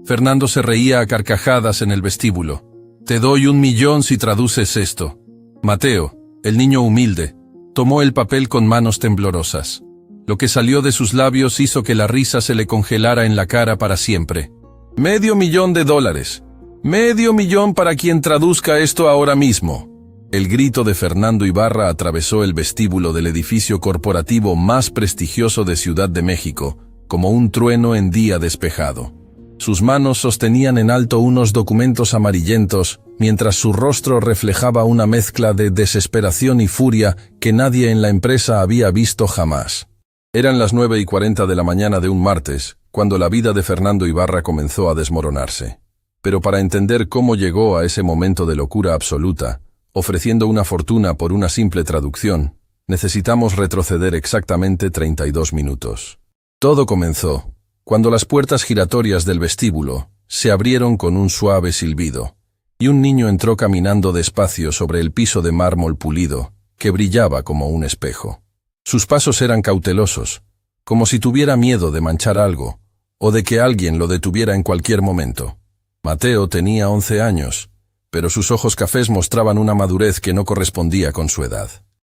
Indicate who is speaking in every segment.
Speaker 1: Fernando se reía a carcajadas en el vestíbulo. «Te doy 1.000.000 si traduces esto». Mateo, el niño humilde, tomó el papel con manos temblorosas. Lo que salió de sus labios hizo que la risa se le congelara en la cara para siempre. $500,000. $500,000 para quien traduzca esto ahora mismo. El grito de Fernando Ibarra atravesó el vestíbulo del edificio corporativo más prestigioso de Ciudad de México, como un trueno en día despejado. Sus manos sostenían en alto unos documentos amarillentos, mientras su rostro reflejaba una mezcla de desesperación y furia que nadie en la empresa había visto jamás. Eran las 9:40 de la mañana de un martes, cuando la vida de Fernando Ibarra comenzó a desmoronarse. Pero para entender cómo llegó a ese momento de locura absoluta, ofreciendo una fortuna por una simple traducción, necesitamos retroceder exactamente 32 minutos. Todo comenzó cuando las puertas giratorias del vestíbulo se abrieron con un suave silbido, y un niño entró caminando despacio sobre el piso de mármol pulido, que brillaba como un espejo. Sus pasos eran cautelosos, como si tuviera miedo de manchar algo, o de que alguien lo detuviera en cualquier momento. Mateo tenía 11 años, pero sus ojos cafés mostraban una madurez que no correspondía con su edad.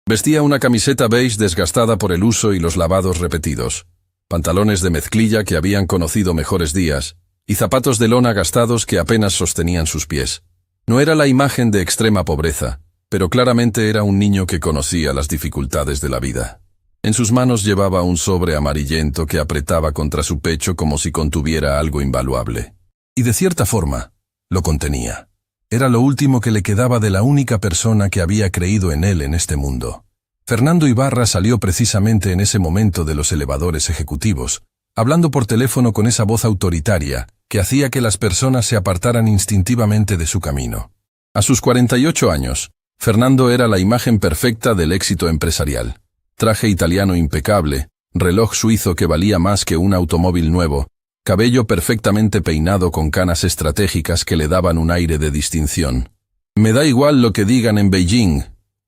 Speaker 1: Vestía una camiseta beige desgastada por el uso y los lavados repetidos, pantalones de mezclilla que habían conocido mejores días, y zapatos de lona gastados que apenas sostenían sus pies. No era la imagen de extrema pobreza, pero claramente era un niño que conocía las dificultades de la vida. En sus manos llevaba un sobre amarillento que apretaba contra su pecho como si contuviera algo invaluable. Y de cierta forma, lo contenía. Era lo último que le quedaba de la única persona que había creído en él en este mundo. Fernando Ibarra salió precisamente en ese momento de los elevadores ejecutivos, hablando por teléfono con esa voz autoritaria que hacía que las personas se apartaran instintivamente de su camino. A sus 48 años, Fernando era la imagen perfecta del éxito empresarial. Traje italiano impecable, reloj suizo que valía más que un automóvil nuevo, cabello perfectamente peinado con canas estratégicas que le daban un aire de distinción. «Me da igual lo que digan en Beijing»,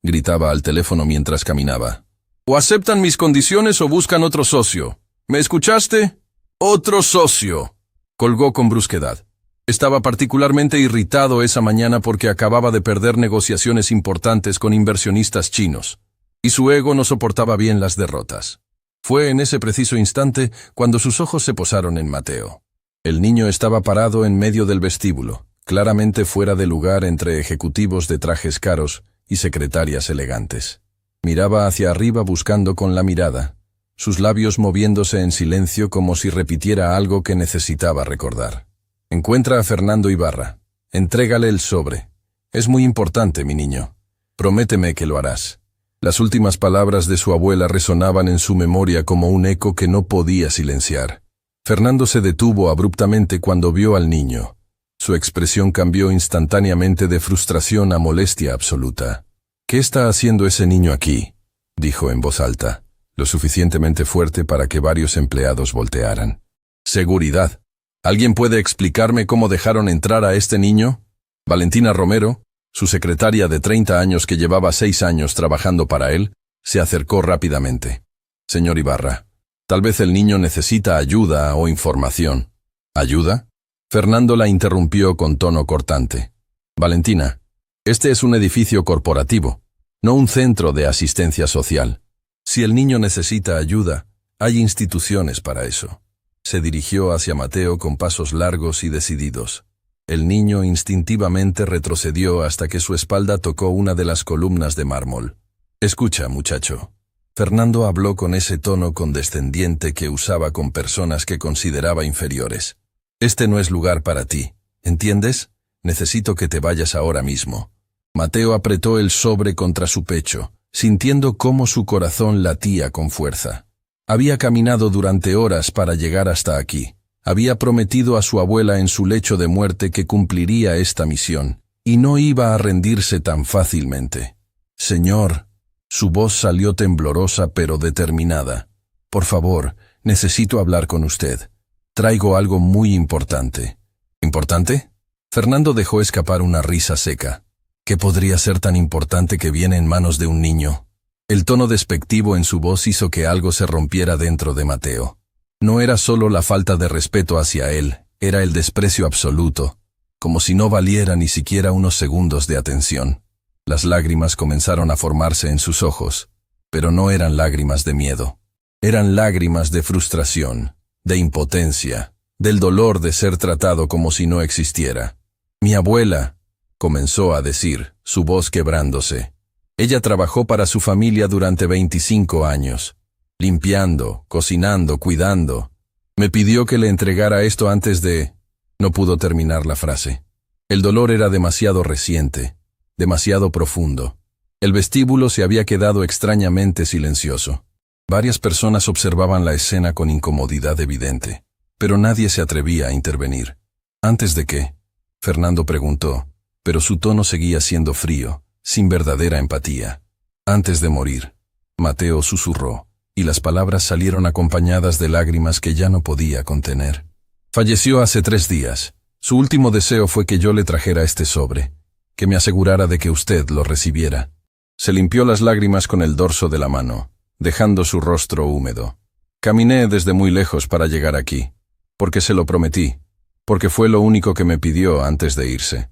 Speaker 1: gritaba al teléfono mientras caminaba. «O aceptan mis condiciones o buscan otro socio. ¿Me escuchaste? ¡Otro socio!». Colgó con brusquedad. Estaba particularmente irritado esa mañana porque acababa de perder negociaciones importantes con inversionistas chinos, y su ego no soportaba bien las derrotas. Fue en ese preciso instante cuando sus ojos se posaron en Mateo. El niño estaba parado en medio del vestíbulo, claramente fuera de lugar entre ejecutivos de trajes caros y secretarias elegantes. Miraba hacia arriba buscando con la mirada, sus labios moviéndose en silencio como si repitiera algo que necesitaba recordar. «Encuentra a Fernando Ibarra. Entrégale el sobre. Es muy importante, mi niño. Prométeme que lo harás». Las últimas palabras de su abuela resonaban en su memoria como un eco que no podía silenciar. Fernando se detuvo abruptamente cuando vio al niño. Su expresión cambió instantáneamente de frustración a molestia absoluta. «¿Qué está haciendo ese niño aquí?», dijo en voz alta, lo suficientemente fuerte para que varios empleados voltearan. «Seguridad. ¿Alguien puede explicarme cómo dejaron entrar a este niño?». Valentina Romero, su secretaria de 30 años que llevaba 6 años trabajando para él, se acercó rápidamente. «Señor Ibarra, tal vez el niño necesita ayuda o información». «¿Ayuda?». Fernando la interrumpió con tono cortante. «Valentina, este es un edificio corporativo, no un centro de asistencia social. Si el niño necesita ayuda, hay instituciones para eso». Se dirigió hacia Mateo con pasos largos y decididos. El niño instintivamente retrocedió hasta que su espalda tocó una de las columnas de mármol. «Escucha, muchacho». Fernando habló con ese tono condescendiente que usaba con personas que consideraba inferiores. «Este no es lugar para ti, ¿entiendes? Necesito que te vayas ahora mismo». Mateo apretó el sobre contra su pecho, sintiendo cómo su corazón latía con fuerza. Había caminado durante horas para llegar hasta aquí. Había prometido a su abuela en su lecho de muerte que cumpliría esta misión, y no iba a rendirse tan fácilmente. «Señor», su voz salió temblorosa pero determinada. «Por favor, necesito hablar con usted. Traigo algo muy importante». «¿Importante?». Fernando dejó escapar una risa seca. ¿Qué podría ser tan importante que viene en manos de un niño? El tono despectivo en su voz hizo que algo se rompiera dentro de Mateo. No era solo la falta de respeto hacia él, Era el desprecio absoluto, como si no valiera ni siquiera unos segundos de atención. Las lágrimas comenzaron a formarse en sus ojos, pero no eran lágrimas de miedo. Eran lágrimas de frustración, de impotencia, del dolor de ser tratado como si no existiera. Mi abuela, comenzó a decir, su voz quebrándose. Ella trabajó para su familia durante 25 años, limpiando, cocinando, cuidando. Me pidió que le entregara esto antes de... No pudo terminar la frase. El dolor era demasiado reciente, demasiado profundo. El vestíbulo se había quedado extrañamente silencioso. Varias personas observaban la escena con incomodidad evidente, pero nadie se atrevía a intervenir. ¿Antes de qué? Fernando preguntó, pero su tono seguía siendo frío, sin verdadera empatía. Antes de morir, Mateo susurró, y las palabras salieron acompañadas de lágrimas que ya no podía contener. Falleció hace 3 días. Su último deseo fue que yo le trajera este sobre, que me asegurara de que usted lo recibiera. Se limpió las lágrimas con el dorso de la mano, dejando su rostro húmedo. Caminé desde muy lejos para llegar aquí, porque se lo prometí, porque fue lo único que me pidió antes de irse.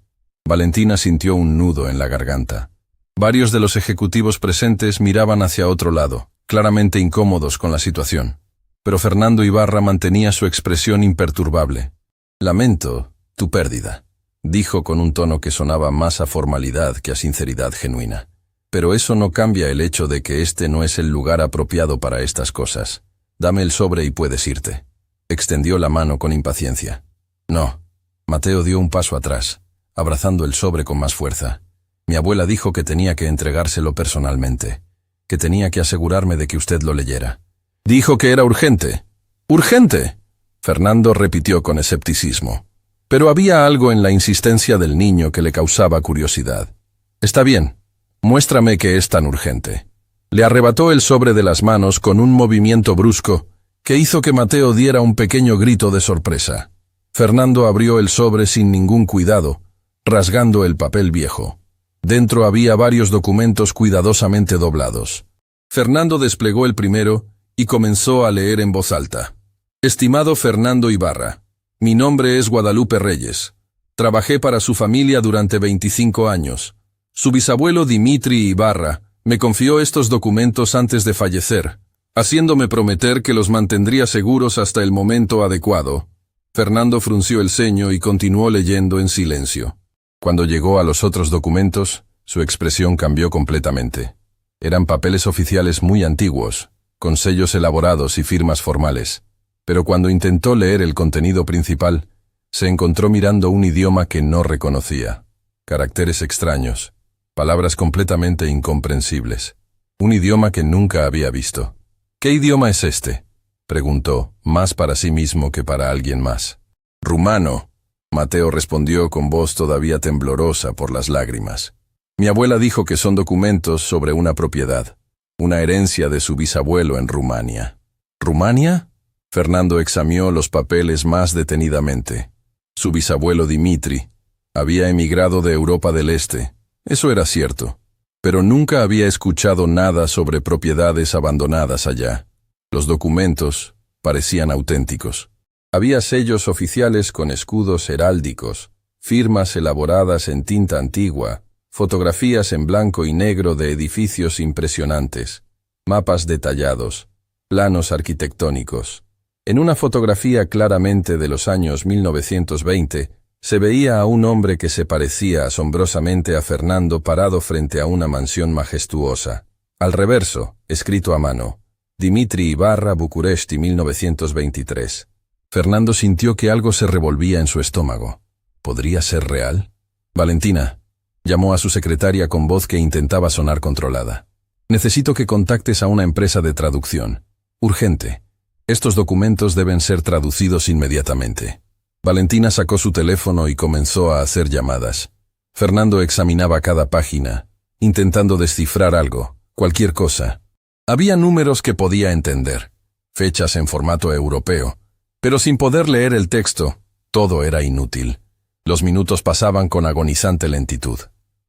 Speaker 1: Valentina sintió un nudo en la garganta. Varios de los ejecutivos presentes miraban hacia otro lado, claramente incómodos con la situación. Pero Fernando Ibarra mantenía su expresión imperturbable. «Lamento tu pérdida», dijo con un tono que sonaba más a formalidad que a sinceridad genuina. «Pero eso no cambia el hecho de que este no es el lugar apropiado para estas cosas. Dame el sobre y puedes irte». Extendió la mano con impaciencia. «No». Mateo dio un paso atrás, abrazando el sobre con más fuerza. «Mi abuela dijo que tenía que entregárselo personalmente, que tenía que asegurarme de que usted lo leyera». «Dijo que era urgente». «¿Urgente?», Fernando repitió con escepticismo. Pero había algo en la insistencia del niño que le causaba curiosidad. «Está bien, muéstrame que es tan urgente». Le arrebató el sobre de las manos con un movimiento brusco que hizo que Mateo diera un pequeño grito de sorpresa. Fernando abrió el sobre sin ningún cuidado, rasgando el papel viejo. Dentro había varios documentos cuidadosamente doblados. Fernando desplegó el primero y comenzó a leer en voz alta. «Estimado Fernando Ibarra, mi nombre es Guadalupe Reyes. Trabajé para su familia durante 25 años. Su bisabuelo Dimitri Ibarra me confió estos documentos antes de fallecer, haciéndome prometer que los mantendría seguros hasta el momento adecuado». Fernando frunció el ceño y continuó leyendo en silencio. Cuando llegó a los otros documentos, su expresión cambió completamente. Eran papeles oficiales muy antiguos, con sellos elaborados y firmas formales. Pero cuando intentó leer el contenido principal, se encontró mirando un idioma que no reconocía. Caracteres extraños, palabras completamente incomprensibles. Un idioma que nunca había visto. «¿Qué idioma es este?», preguntó, más para sí mismo que para alguien más. «Rumano», Mateo respondió con voz todavía temblorosa por las lágrimas. «Mi abuela dijo que son documentos sobre una propiedad, una herencia de su bisabuelo en Rumania». «¿Rumania?», Fernando examinó los papeles más detenidamente. Su bisabuelo Dimitri había emigrado de Europa del Este, eso era cierto, pero nunca había escuchado nada sobre propiedades abandonadas allá. Los documentos parecían auténticos. Había sellos oficiales con escudos heráldicos, firmas elaboradas en tinta antigua, fotografías en blanco y negro de edificios impresionantes, mapas detallados, planos arquitectónicos. En una fotografía claramente de los años 1920, se veía a un hombre que se parecía asombrosamente a Fernando parado frente a una mansión majestuosa. Al reverso, escrito a mano, Dimitri Ibarra, București, 1923. Fernando sintió que algo se revolvía en su estómago. ¿Podría ser real? «Valentina», llamó a su secretaria con voz que intentaba sonar controlada. «Necesito que contactes a una empresa de traducción. Urgente. Estos documentos deben ser traducidos inmediatamente». Valentina sacó su teléfono y comenzó a hacer llamadas. Fernando examinaba cada página, intentando descifrar algo, cualquier cosa. Había números que podía entender, fechas en formato europeo, pero sin poder leer el texto, todo era inútil. Los minutos pasaban con agonizante lentitud.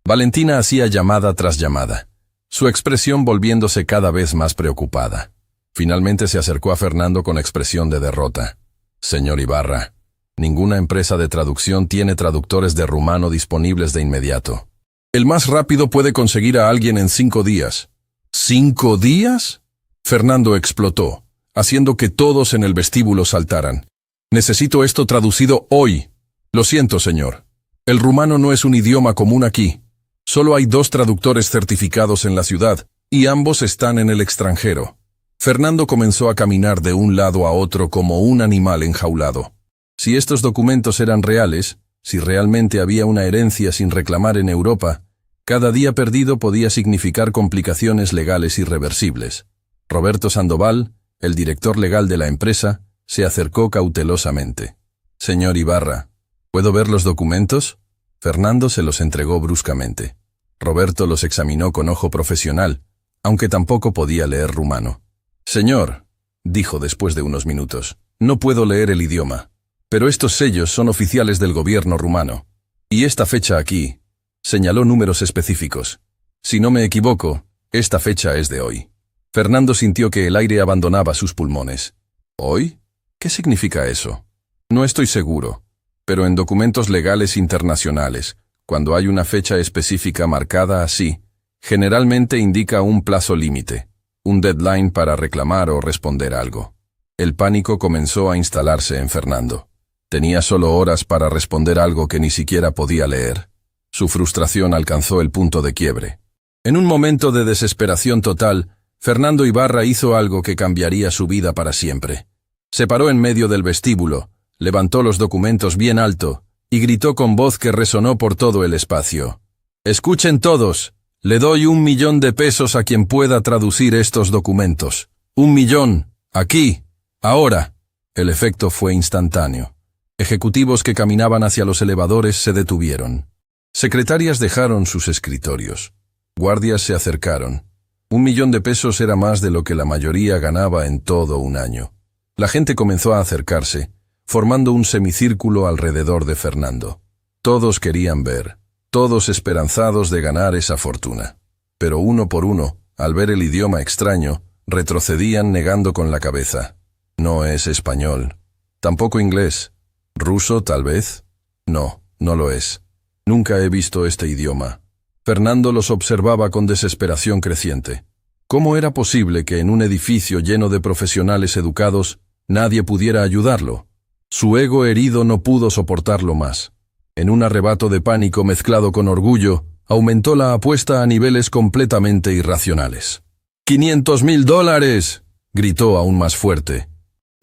Speaker 1: Valentina hacía llamada tras llamada, su expresión volviéndose cada vez más preocupada. Finalmente se acercó a Fernando con expresión de derrota. «Señor Ibarra, Ninguna empresa de traducción tiene traductores de rumano disponibles de inmediato. El más rápido puede conseguir a alguien en 5 días. ¿5 días? Fernando explotó, haciendo que todos en el vestíbulo saltaran. Necesito esto traducido hoy. Lo siento, señor. El rumano no es un idioma común aquí. Solo hay 2 traductores certificados en la ciudad, y ambos están en el extranjero. Fernando comenzó a caminar de un lado a otro como un animal enjaulado. Si estos documentos eran reales, si realmente había una herencia sin reclamar en Europa, cada día perdido podía significar complicaciones legales irreversibles. Roberto Sandoval, el director legal de la empresa, se acercó cautelosamente. «Señor Ibarra, ¿puedo ver los documentos?» Fernando se los entregó bruscamente. Roberto los examinó con ojo profesional, aunque tampoco podía leer rumano. «Señor», dijo después de unos minutos, «no puedo leer el idioma, pero estos sellos son oficiales del gobierno rumano. Y esta fecha aquí», señaló números específicos. «Si no me equivoco, esta fecha es de hoy». Fernando sintió que el aire abandonaba sus pulmones. ¿Hoy? ¿Qué significa eso? No estoy seguro, pero en documentos legales internacionales, cuando hay una fecha específica marcada así, generalmente indica un plazo límite, un deadline para reclamar o responder algo. El pánico comenzó a instalarse en Fernando. Tenía solo horas para responder algo que ni siquiera podía leer. Su frustración alcanzó el punto de quiebre. En un momento de desesperación total, Fernando Ibarra hizo algo que cambiaría su vida para siempre. Se paró en medio del vestíbulo, levantó los documentos bien alto y gritó con voz que resonó por todo el espacio. «Escuchen todos, le doy $1.000.000 a quien pueda traducir estos documentos. $1.000.000, aquí, ahora». El efecto fue instantáneo. Ejecutivos que caminaban hacia los elevadores se detuvieron. Secretarias dejaron sus escritorios. Guardias se acercaron. $1.000.000 era más de lo que la mayoría ganaba en todo un año. La gente comenzó a acercarse, formando un semicírculo alrededor de Fernando. Todos querían ver, todos esperanzados de ganar esa fortuna. Pero uno por uno, al ver el idioma extraño, retrocedían negando con la cabeza. «No es español. Tampoco inglés. ¿Ruso, tal vez? No, no lo es. Nunca he visto este idioma». Fernando los observaba con desesperación creciente. ¿Cómo era posible que en un edificio lleno de profesionales educados nadie pudiera ayudarlo? Su ego herido no pudo soportarlo más. En un arrebato de pánico mezclado con orgullo, aumentó la apuesta a niveles completamente irracionales. $500.000, gritó aún más fuerte.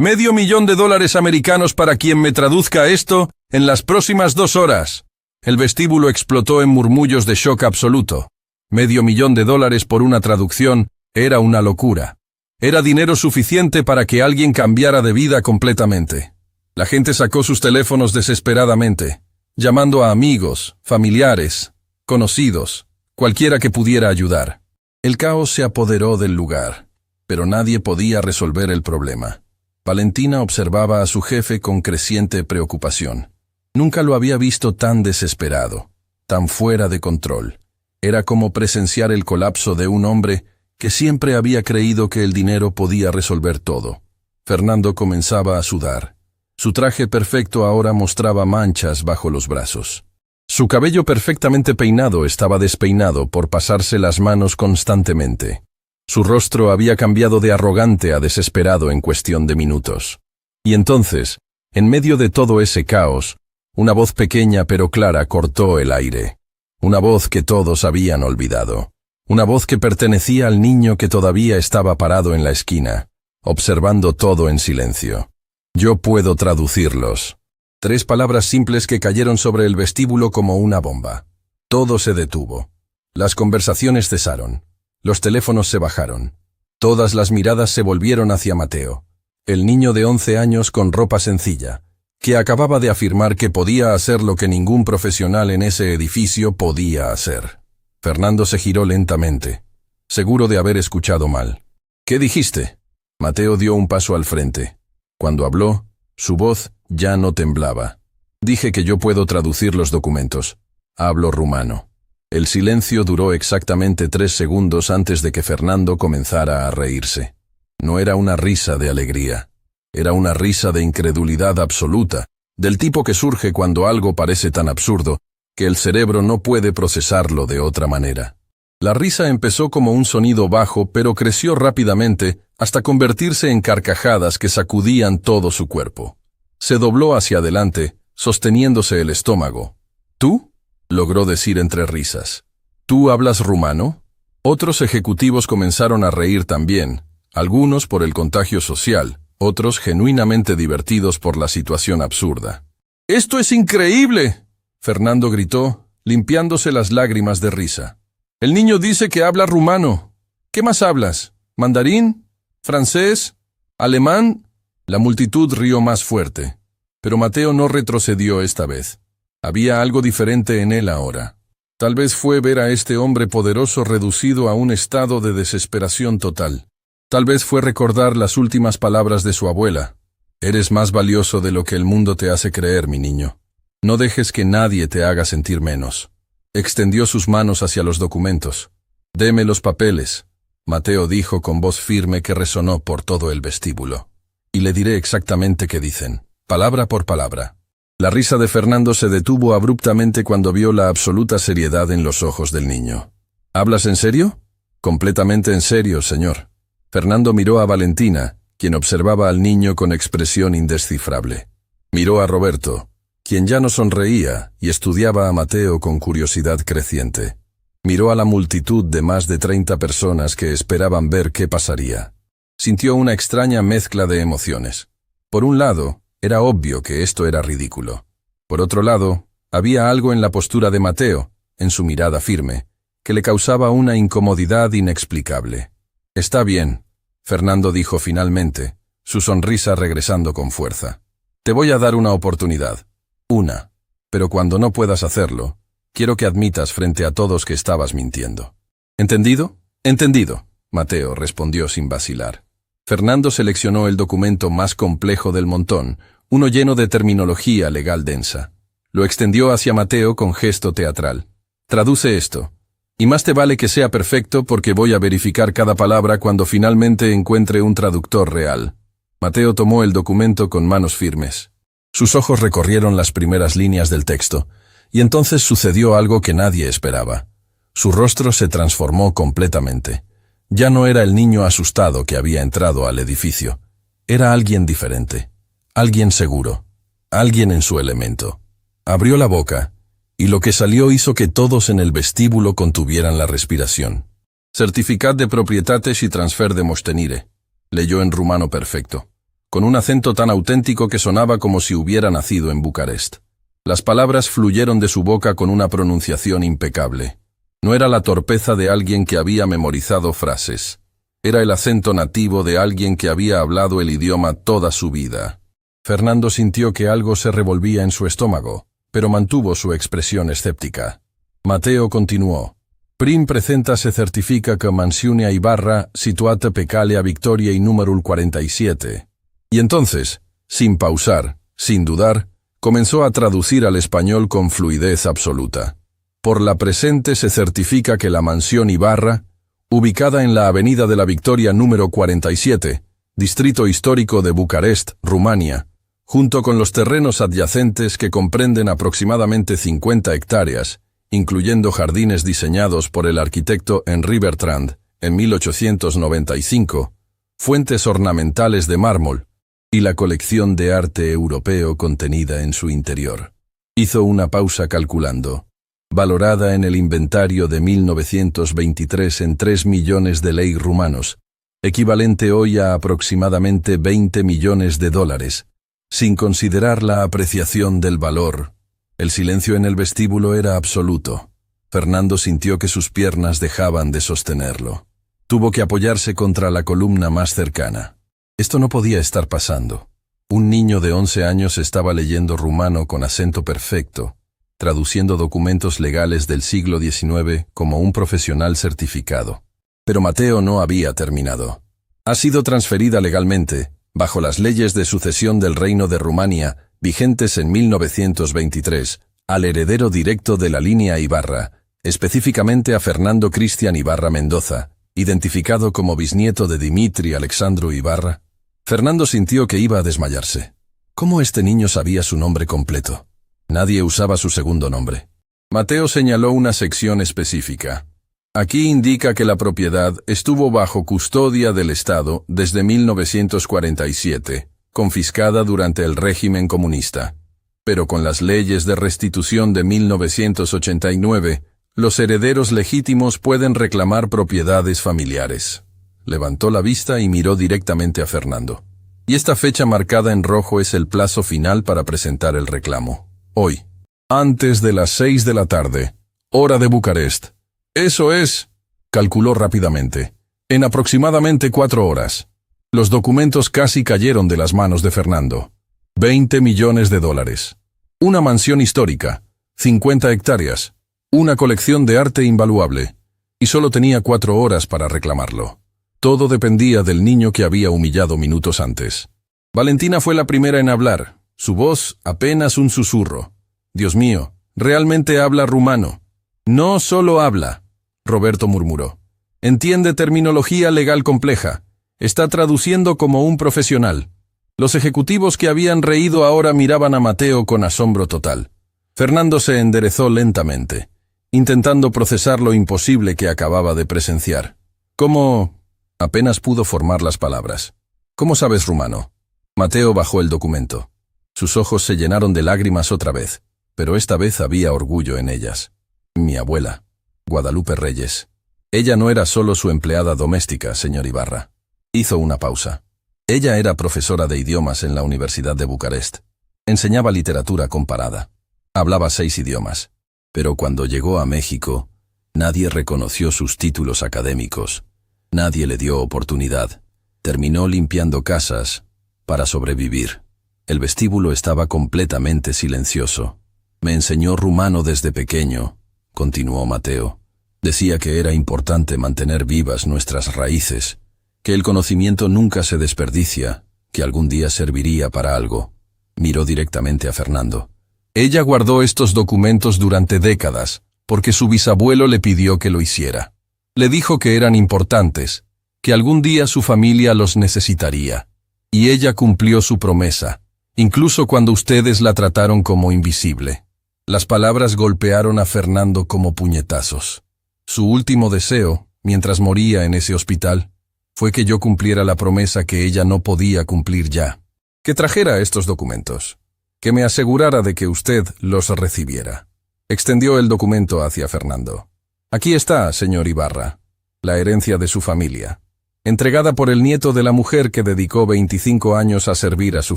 Speaker 1: $500.000 americanos para quien me traduzca esto en las próximas 2 horas. El vestíbulo explotó en murmullos de shock absoluto. $500.000 por una traducción era una locura. Era dinero suficiente para que alguien cambiara de vida completamente. La gente sacó sus teléfonos desesperadamente, llamando a amigos, familiares, conocidos, cualquiera que pudiera ayudar. El caos se apoderó del lugar, pero nadie podía resolver el problema. Valentina observaba a su jefe con creciente preocupación. Nunca lo había visto tan desesperado, tan fuera de control. Era como presenciar el colapso de un hombre que siempre había creído que el dinero podía resolver todo. Fernando comenzaba a sudar. Su traje perfecto ahora mostraba manchas bajo los brazos. Su cabello perfectamente peinado estaba despeinado por pasarse las manos constantemente. Su rostro había cambiado de arrogante a desesperado en cuestión de minutos. Y entonces, en medio de todo ese caos, una voz pequeña pero clara cortó el aire. Una voz que todos habían olvidado. Una voz que pertenecía al niño que todavía estaba parado en la esquina, observando todo en silencio. «Yo puedo traducirlos». 3 palabras simples que cayeron sobre el vestíbulo como una bomba. Todo se detuvo. Las conversaciones cesaron. Los teléfonos se bajaron. Todas las miradas se volvieron hacia Mateo, el niño de 11 años con ropa sencilla, que acababa de afirmar que podía hacer lo que ningún profesional en ese edificio podía hacer. Fernando se giró lentamente, seguro de haber escuchado mal. «¿Qué dijiste?» Mateo dio un paso al frente. Cuando habló, su voz ya no temblaba. «Dije que yo puedo traducir los documentos. Hablo rumano». El silencio duró exactamente 3 segundos antes de que Fernando comenzara a reírse. No era una risa de alegría. Era una risa de incredulidad absoluta, del tipo que surge cuando algo parece tan absurdo que el cerebro no puede procesarlo de otra manera. La risa empezó como un sonido bajo, pero creció rápidamente hasta convertirse en carcajadas que sacudían todo su cuerpo. Se dobló hacia adelante, sosteniéndose el estómago. ¿Tú?, logró decir entre risas. ¿Tú hablas rumano? Otros ejecutivos comenzaron a reír también, algunos por el contagio social, otros genuinamente divertidos por la situación absurda. ¡Esto es increíble!, Fernando gritó, limpiándose las lágrimas de risa. El niño dice que habla rumano. ¿Qué más hablas? ¿Mandarín? ¿Francés? ¿Alemán? La multitud rió más fuerte. Pero Mateo no retrocedió esta vez. Había algo diferente en él ahora. Tal vez fue ver a este hombre poderoso reducido a un estado de desesperación total. Tal vez fue recordar las últimas palabras de su abuela. Eres más valioso de lo que el mundo te hace creer, mi niño. No dejes que nadie te haga sentir menos. Extendió sus manos hacia los documentos. Deme los papeles, Mateo dijo con voz firme que resonó por todo el vestíbulo. Y le diré exactamente qué dicen, palabra por palabra. La risa de Fernando se detuvo abruptamente cuando vio la absoluta seriedad en los ojos del niño. ¿Hablas en serio? Completamente en serio, señor. Fernando miró a Valentina, quien observaba al niño con expresión indescifrable. Miró a Roberto, quien ya no sonreía y estudiaba a Mateo con curiosidad creciente. Miró a la multitud de más de 30 personas que esperaban ver qué pasaría. Sintió una extraña mezcla de emociones. Por un lado, era obvio que esto era ridículo. Por otro lado, había algo en la postura de Mateo, en su mirada firme, que le causaba una incomodidad inexplicable. Está bien, Fernando dijo finalmente, su sonrisa regresando con fuerza. Te voy a dar una oportunidad. Una. Pero cuando no puedas hacerlo, quiero que admitas frente a todos que estabas mintiendo. ¿Entendido? Entendido, Mateo respondió sin vacilar. Fernando seleccionó el documento más complejo del montón, uno lleno de terminología legal densa. Lo extendió hacia Mateo con gesto teatral. Traduce esto. Y más te vale que sea perfecto porque voy a verificar cada palabra cuando finalmente encuentre un traductor real. Mateo tomó el documento con manos firmes. Sus ojos recorrieron las primeras líneas del texto, y entonces sucedió algo que nadie esperaba. Su rostro se transformó completamente. Ya no era el niño asustado que había entrado al edificio. Era alguien diferente, alguien seguro, alguien en su elemento. Abrió la boca, y lo que salió hizo que todos en el vestíbulo contuvieran la respiración. Certificat de proprietates y transfer de mostenire, leyó en rumano perfecto, con un acento tan auténtico que sonaba como si hubiera nacido en Bucarest. Las palabras fluyeron de su boca con una pronunciación impecable. No era la torpeza de alguien que había memorizado frases. Era el acento nativo de alguien que había hablado el idioma toda su vida. Fernando sintió que algo se revolvía en su estómago, pero mantuvo su expresión escéptica. Mateo continuó. Prim presenta se certifica que mansione a Ibarra, situata Pecalia Victoria y número 47. Y entonces, sin pausar, sin dudar, comenzó a traducir al español con fluidez absoluta. Por la presente se certifica que la mansión Ibarra, ubicada en la Avenida de la Victoria número 47, distrito histórico de Bucarest, Rumania, junto con los terrenos adyacentes que comprenden aproximadamente 50 hectáreas, incluyendo jardines diseñados por el arquitecto Henri Bertrand en 1895, fuentes ornamentales de mármol y la colección de arte europeo contenida en su interior. Hizo una pausa calculando. Valorada en el inventario de 1923 en 3 millones de lei rumanos, equivalente hoy a aproximadamente 20 millones de dólares, sin considerar la apreciación del valor. El silencio en el vestíbulo era absoluto. Fernando sintió que sus piernas dejaban de sostenerlo. Tuvo que apoyarse contra la columna más cercana. Esto no podía estar pasando. Un niño de 11 años estaba leyendo rumano con acento perfecto, traduciendo documentos legales del siglo XIX como un profesional certificado. Pero Mateo no había terminado. Ha sido transferida legalmente, bajo las leyes de sucesión del Reino de Rumania, vigentes en 1923, al heredero directo de la línea Ibarra, específicamente a Fernando Cristian Ibarra Mendoza, identificado como bisnieto de Dimitri Alexandru Ibarra. Fernando sintió que iba a desmayarse. ¿Cómo este niño sabía su nombre completo? Nadie usaba su segundo nombre. Mateo señaló una sección específica. Aquí indica que la propiedad estuvo bajo custodia del Estado desde 1947, confiscada durante el régimen comunista. Pero con las leyes de restitución de 1989, los herederos legítimos pueden reclamar propiedades familiares. Levantó la vista y miró directamente a Fernando. Y esta fecha marcada en rojo es el plazo final para presentar el reclamo. Hoy, antes de las 6 de la tarde, hora de Bucarest. Eso es, calculó rápidamente, en aproximadamente 4 horas. Los documentos casi cayeron de las manos de Fernando. 20 millones de dólares. Una mansión histórica, 50 hectáreas, una colección de arte invaluable, y solo tenía 4 horas para reclamarlo. Todo dependía del niño que había humillado minutos antes. Valentina fue la primera en hablar, su voz apenas un susurro. Dios mío, realmente habla rumano. No solo habla, Roberto murmuró. Entiende terminología legal compleja. Está traduciendo como un profesional. Los ejecutivos que habían reído ahora miraban a Mateo con asombro total. Fernando se enderezó lentamente, intentando procesar lo imposible que acababa de presenciar. ¿Cómo? Apenas pudo formar las palabras. ¿Cómo sabes rumano? Mateo bajó el documento. Sus ojos se llenaron de lágrimas otra vez, pero esta vez había orgullo en ellas. Mi abuela, Guadalupe Reyes. Ella no era solo su empleada doméstica, señor Ibarra. Hizo una pausa. Ella era profesora de idiomas en la Universidad de Bucarest. Enseñaba literatura comparada. Hablaba 6 idiomas. Pero cuando llegó a México, nadie reconoció sus títulos académicos. Nadie le dio oportunidad. Terminó limpiando casas para sobrevivir. El vestíbulo estaba completamente silencioso. Me enseñó rumano desde pequeño, continuó Mateo. Decía que era importante mantener vivas nuestras raíces, que el conocimiento nunca se desperdicia, que algún día serviría para algo. Miró directamente a Fernando. Ella guardó estos documentos durante décadas, porque su bisabuelo le pidió que lo hiciera. Le dijo que eran importantes, que algún día su familia los necesitaría. Y ella cumplió su promesa, incluso cuando ustedes la trataron como invisible. Las palabras golpearon a Fernando como puñetazos. Su último deseo, mientras moría en ese hospital, fue que yo cumpliera la promesa que ella no podía cumplir ya. Que trajera estos documentos. Que me asegurara de que usted los recibiera. Extendió el documento hacia Fernando. Aquí está, señor Ibarra, la herencia de su familia, entregada por el nieto de la mujer que dedicó 25 años a servir a su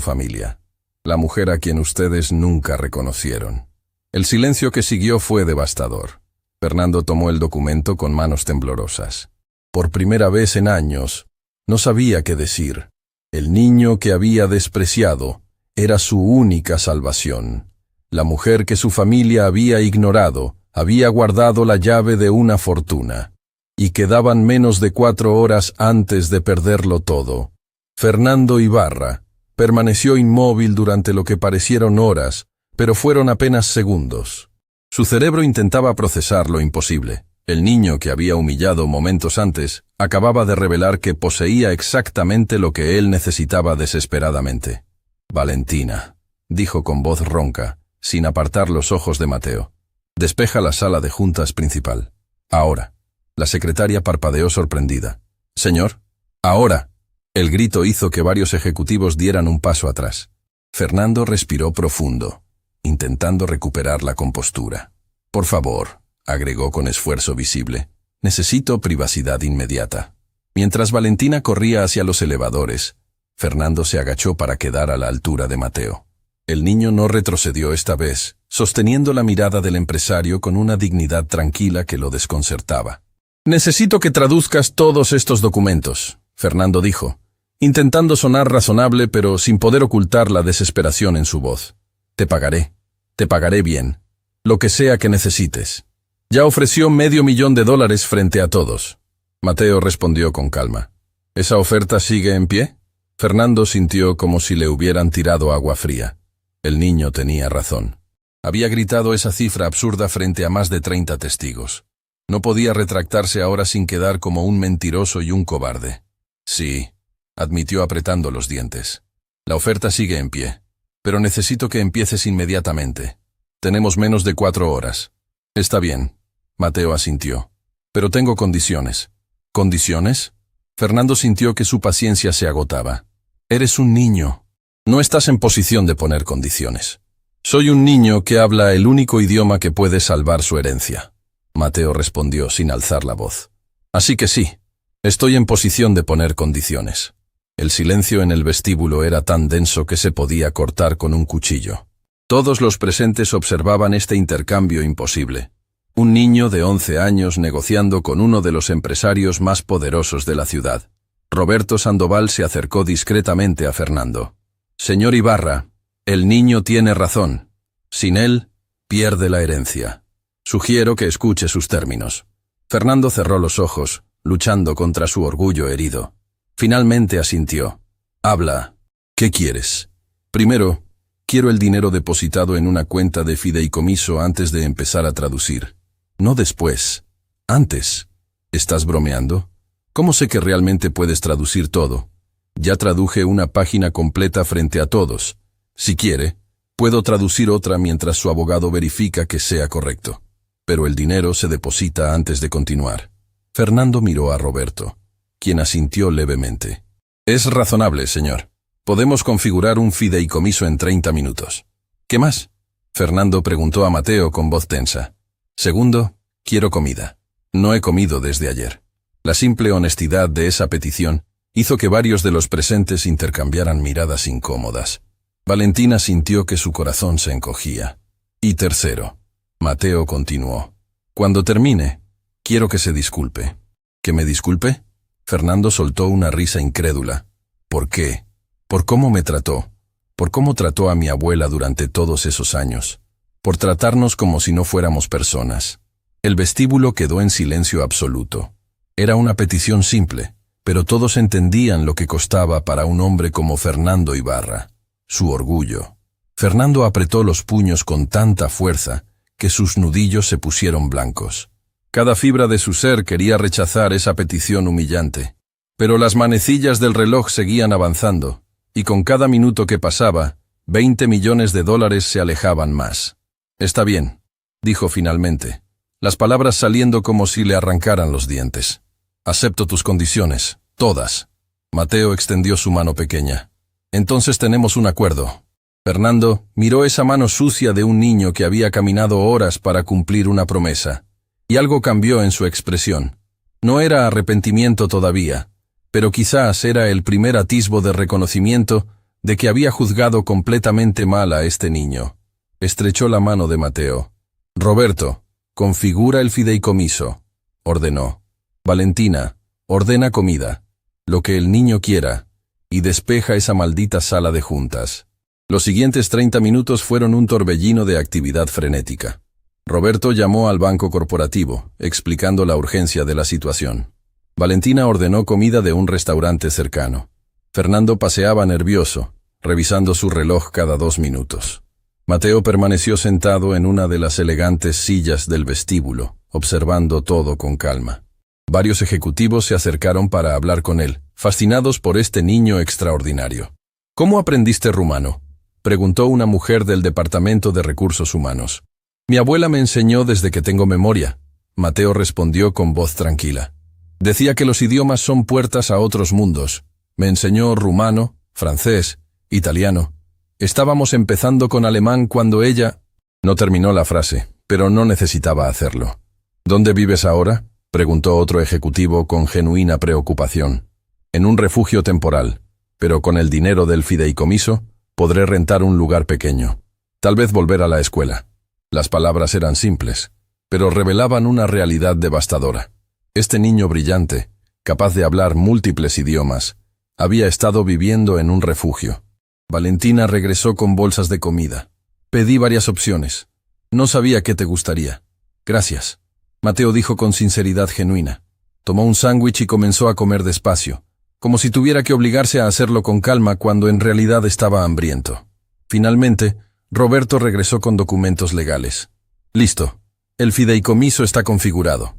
Speaker 1: familia, la mujer a quien ustedes nunca reconocieron. El silencio que siguió fue devastador. Fernando tomó el documento con manos temblorosas. Por primera vez en años, no sabía qué decir. El niño que había despreciado era su única salvación. La mujer que su familia había ignorado había guardado la llave de una fortuna, y quedaban menos de 4 horas antes de perderlo todo. Fernando Ibarra permaneció inmóvil durante lo que parecieron horas, pero fueron apenas segundos. Su cerebro intentaba procesar lo imposible. El niño que había humillado momentos antes acababa de revelar que poseía exactamente lo que él necesitaba desesperadamente. Valentina, dijo con voz ronca, sin apartar los ojos de Mateo. Despeja la sala de juntas principal. Ahora. La secretaria parpadeó sorprendida. Señor, ahora. El grito hizo que varios ejecutivos dieran un paso atrás. Fernando respiró profundo, intentando recuperar la compostura. Por favor, agregó con esfuerzo visible, necesito privacidad inmediata. Mientras Valentina corría hacia los elevadores, Fernando se agachó para quedar a la altura de Mateo. El niño no retrocedió esta vez, sosteniendo la mirada del empresario con una dignidad tranquila que lo desconcertaba. Necesito que traduzcas todos estos documentos, Fernando dijo, intentando sonar razonable pero sin poder ocultar la desesperación en su voz. Te pagaré bien, lo que sea que necesites. Ya ofreció $500,000 frente a todos. Mateo respondió con calma. ¿Esa oferta sigue en pie? Fernando sintió como si le hubieran tirado agua fría. El niño tenía razón. Había gritado esa cifra absurda frente a más de 30 testigos. No podía retractarse ahora sin quedar como un mentiroso y un cobarde. Sí, admitió apretando los dientes. La oferta sigue en pie. pero necesito que empieces inmediatamente. Tenemos menos de 4 horas. Está bien, Mateo asintió. Pero tengo condiciones. ¿Condiciones? Fernando sintió que su paciencia se agotaba. Eres un niño. No estás en posición de poner condiciones. Soy un niño que habla el único idioma que puede salvar su herencia. Mateo respondió sin alzar la voz. Así que sí, estoy en posición de poner condiciones. El silencio en el vestíbulo era tan denso que se podía cortar con un cuchillo. Todos los presentes observaban este intercambio imposible. Un niño de 11 años negociando con uno de los empresarios más poderosos de la ciudad. Roberto Sandoval se acercó discretamente a Fernando. Señor Ibarra, el niño tiene razón. Sin él, pierde la herencia. Sugiero que escuche sus términos. Fernando cerró los ojos, luchando contra su orgullo herido. Finalmente asintió. Habla. ¿Qué quieres? Primero, quiero el dinero depositado en una cuenta de fideicomiso antes de empezar a traducir. No después. Antes. ¿Estás bromeando? ¿Cómo sé que realmente puedes traducir todo? Ya traduje una página completa frente a todos. Si quiere, puedo traducir otra mientras su abogado verifica que sea correcto. Pero el dinero se deposita antes de continuar. Fernando miró a Roberto, quien asintió levemente. Es razonable, señor. Podemos configurar un fideicomiso en 30 minutos. ¿Qué más? Fernando preguntó a Mateo con voz tensa. Segundo, quiero comida. No he comido desde ayer. La simple honestidad de esa petición hizo que varios de los presentes intercambiaran miradas incómodas. Valentina sintió que su corazón se encogía. Y tercero, Mateo continuó. Cuando termine, quiero que se disculpe. ¿Que me disculpe? Fernando soltó una risa incrédula. ¿Por qué? ¿Por cómo me trató? ¿Por cómo trató a mi abuela durante todos esos años? Por tratarnos como si no fuéramos personas. El vestíbulo quedó en silencio absoluto. Era una petición simple, pero todos entendían lo que costaba para un hombre como Fernando Ibarra. Su orgullo. Fernando apretó los puños con tanta fuerza que sus nudillos se pusieron blancos. Cada fibra de su ser quería rechazar esa petición humillante. Pero las manecillas del reloj seguían avanzando, y con cada minuto que pasaba, 20 millones de dólares se alejaban más. Está bien, dijo finalmente, las palabras saliendo como si le arrancaran los dientes. Acepto tus condiciones, todas. Mateo extendió su mano pequeña. Entonces tenemos un acuerdo. Fernando miró esa mano sucia de un niño que había caminado horas para cumplir una promesa. Y algo cambió en su expresión. No era arrepentimiento todavía, pero quizás era el primer atisbo de reconocimiento de que había juzgado completamente mal a este niño. Estrechó la mano de Mateo. Roberto, configura el fideicomiso, ordenó. Valentina, ordena comida, lo que el niño quiera, y despeja esa maldita sala de juntas. Los siguientes 30 minutos fueron un torbellino de actividad frenética. Roberto llamó al banco corporativo, explicando la urgencia de la situación. Valentina ordenó comida de un restaurante cercano. Fernando paseaba nervioso, revisando su reloj cada 2 minutos. Mateo permaneció sentado en una de las elegantes sillas del vestíbulo, observando todo con calma. Varios ejecutivos se acercaron para hablar con él, fascinados por este niño extraordinario. ¿Cómo aprendiste rumano?, preguntó una mujer del Departamento de Recursos Humanos. Mi abuela me enseñó desde que tengo memoria, Mateo respondió con voz tranquila. Decía que los idiomas son puertas a otros mundos. Me enseñó rumano, francés, italiano. Estábamos empezando con alemán cuando ella... No terminó la frase, pero no necesitaba hacerlo. ¿Dónde vives ahora?, preguntó otro ejecutivo con genuina preocupación. En un refugio temporal, pero con el dinero del fideicomiso podré rentar un lugar pequeño. Tal vez volver a la escuela. Las palabras eran simples, pero revelaban una realidad devastadora. Este niño brillante, capaz de hablar múltiples idiomas, había estado viviendo en un refugio. Valentina regresó con bolsas de comida. Pedí varias opciones. No sabía qué te gustaría. Gracias. Mateo dijo con sinceridad genuina. Tomó un sándwich y comenzó a comer despacio, como si tuviera que obligarse a hacerlo con calma cuando en realidad estaba hambriento. Finalmente, Roberto regresó con documentos legales. Listo. El fideicomiso está configurado.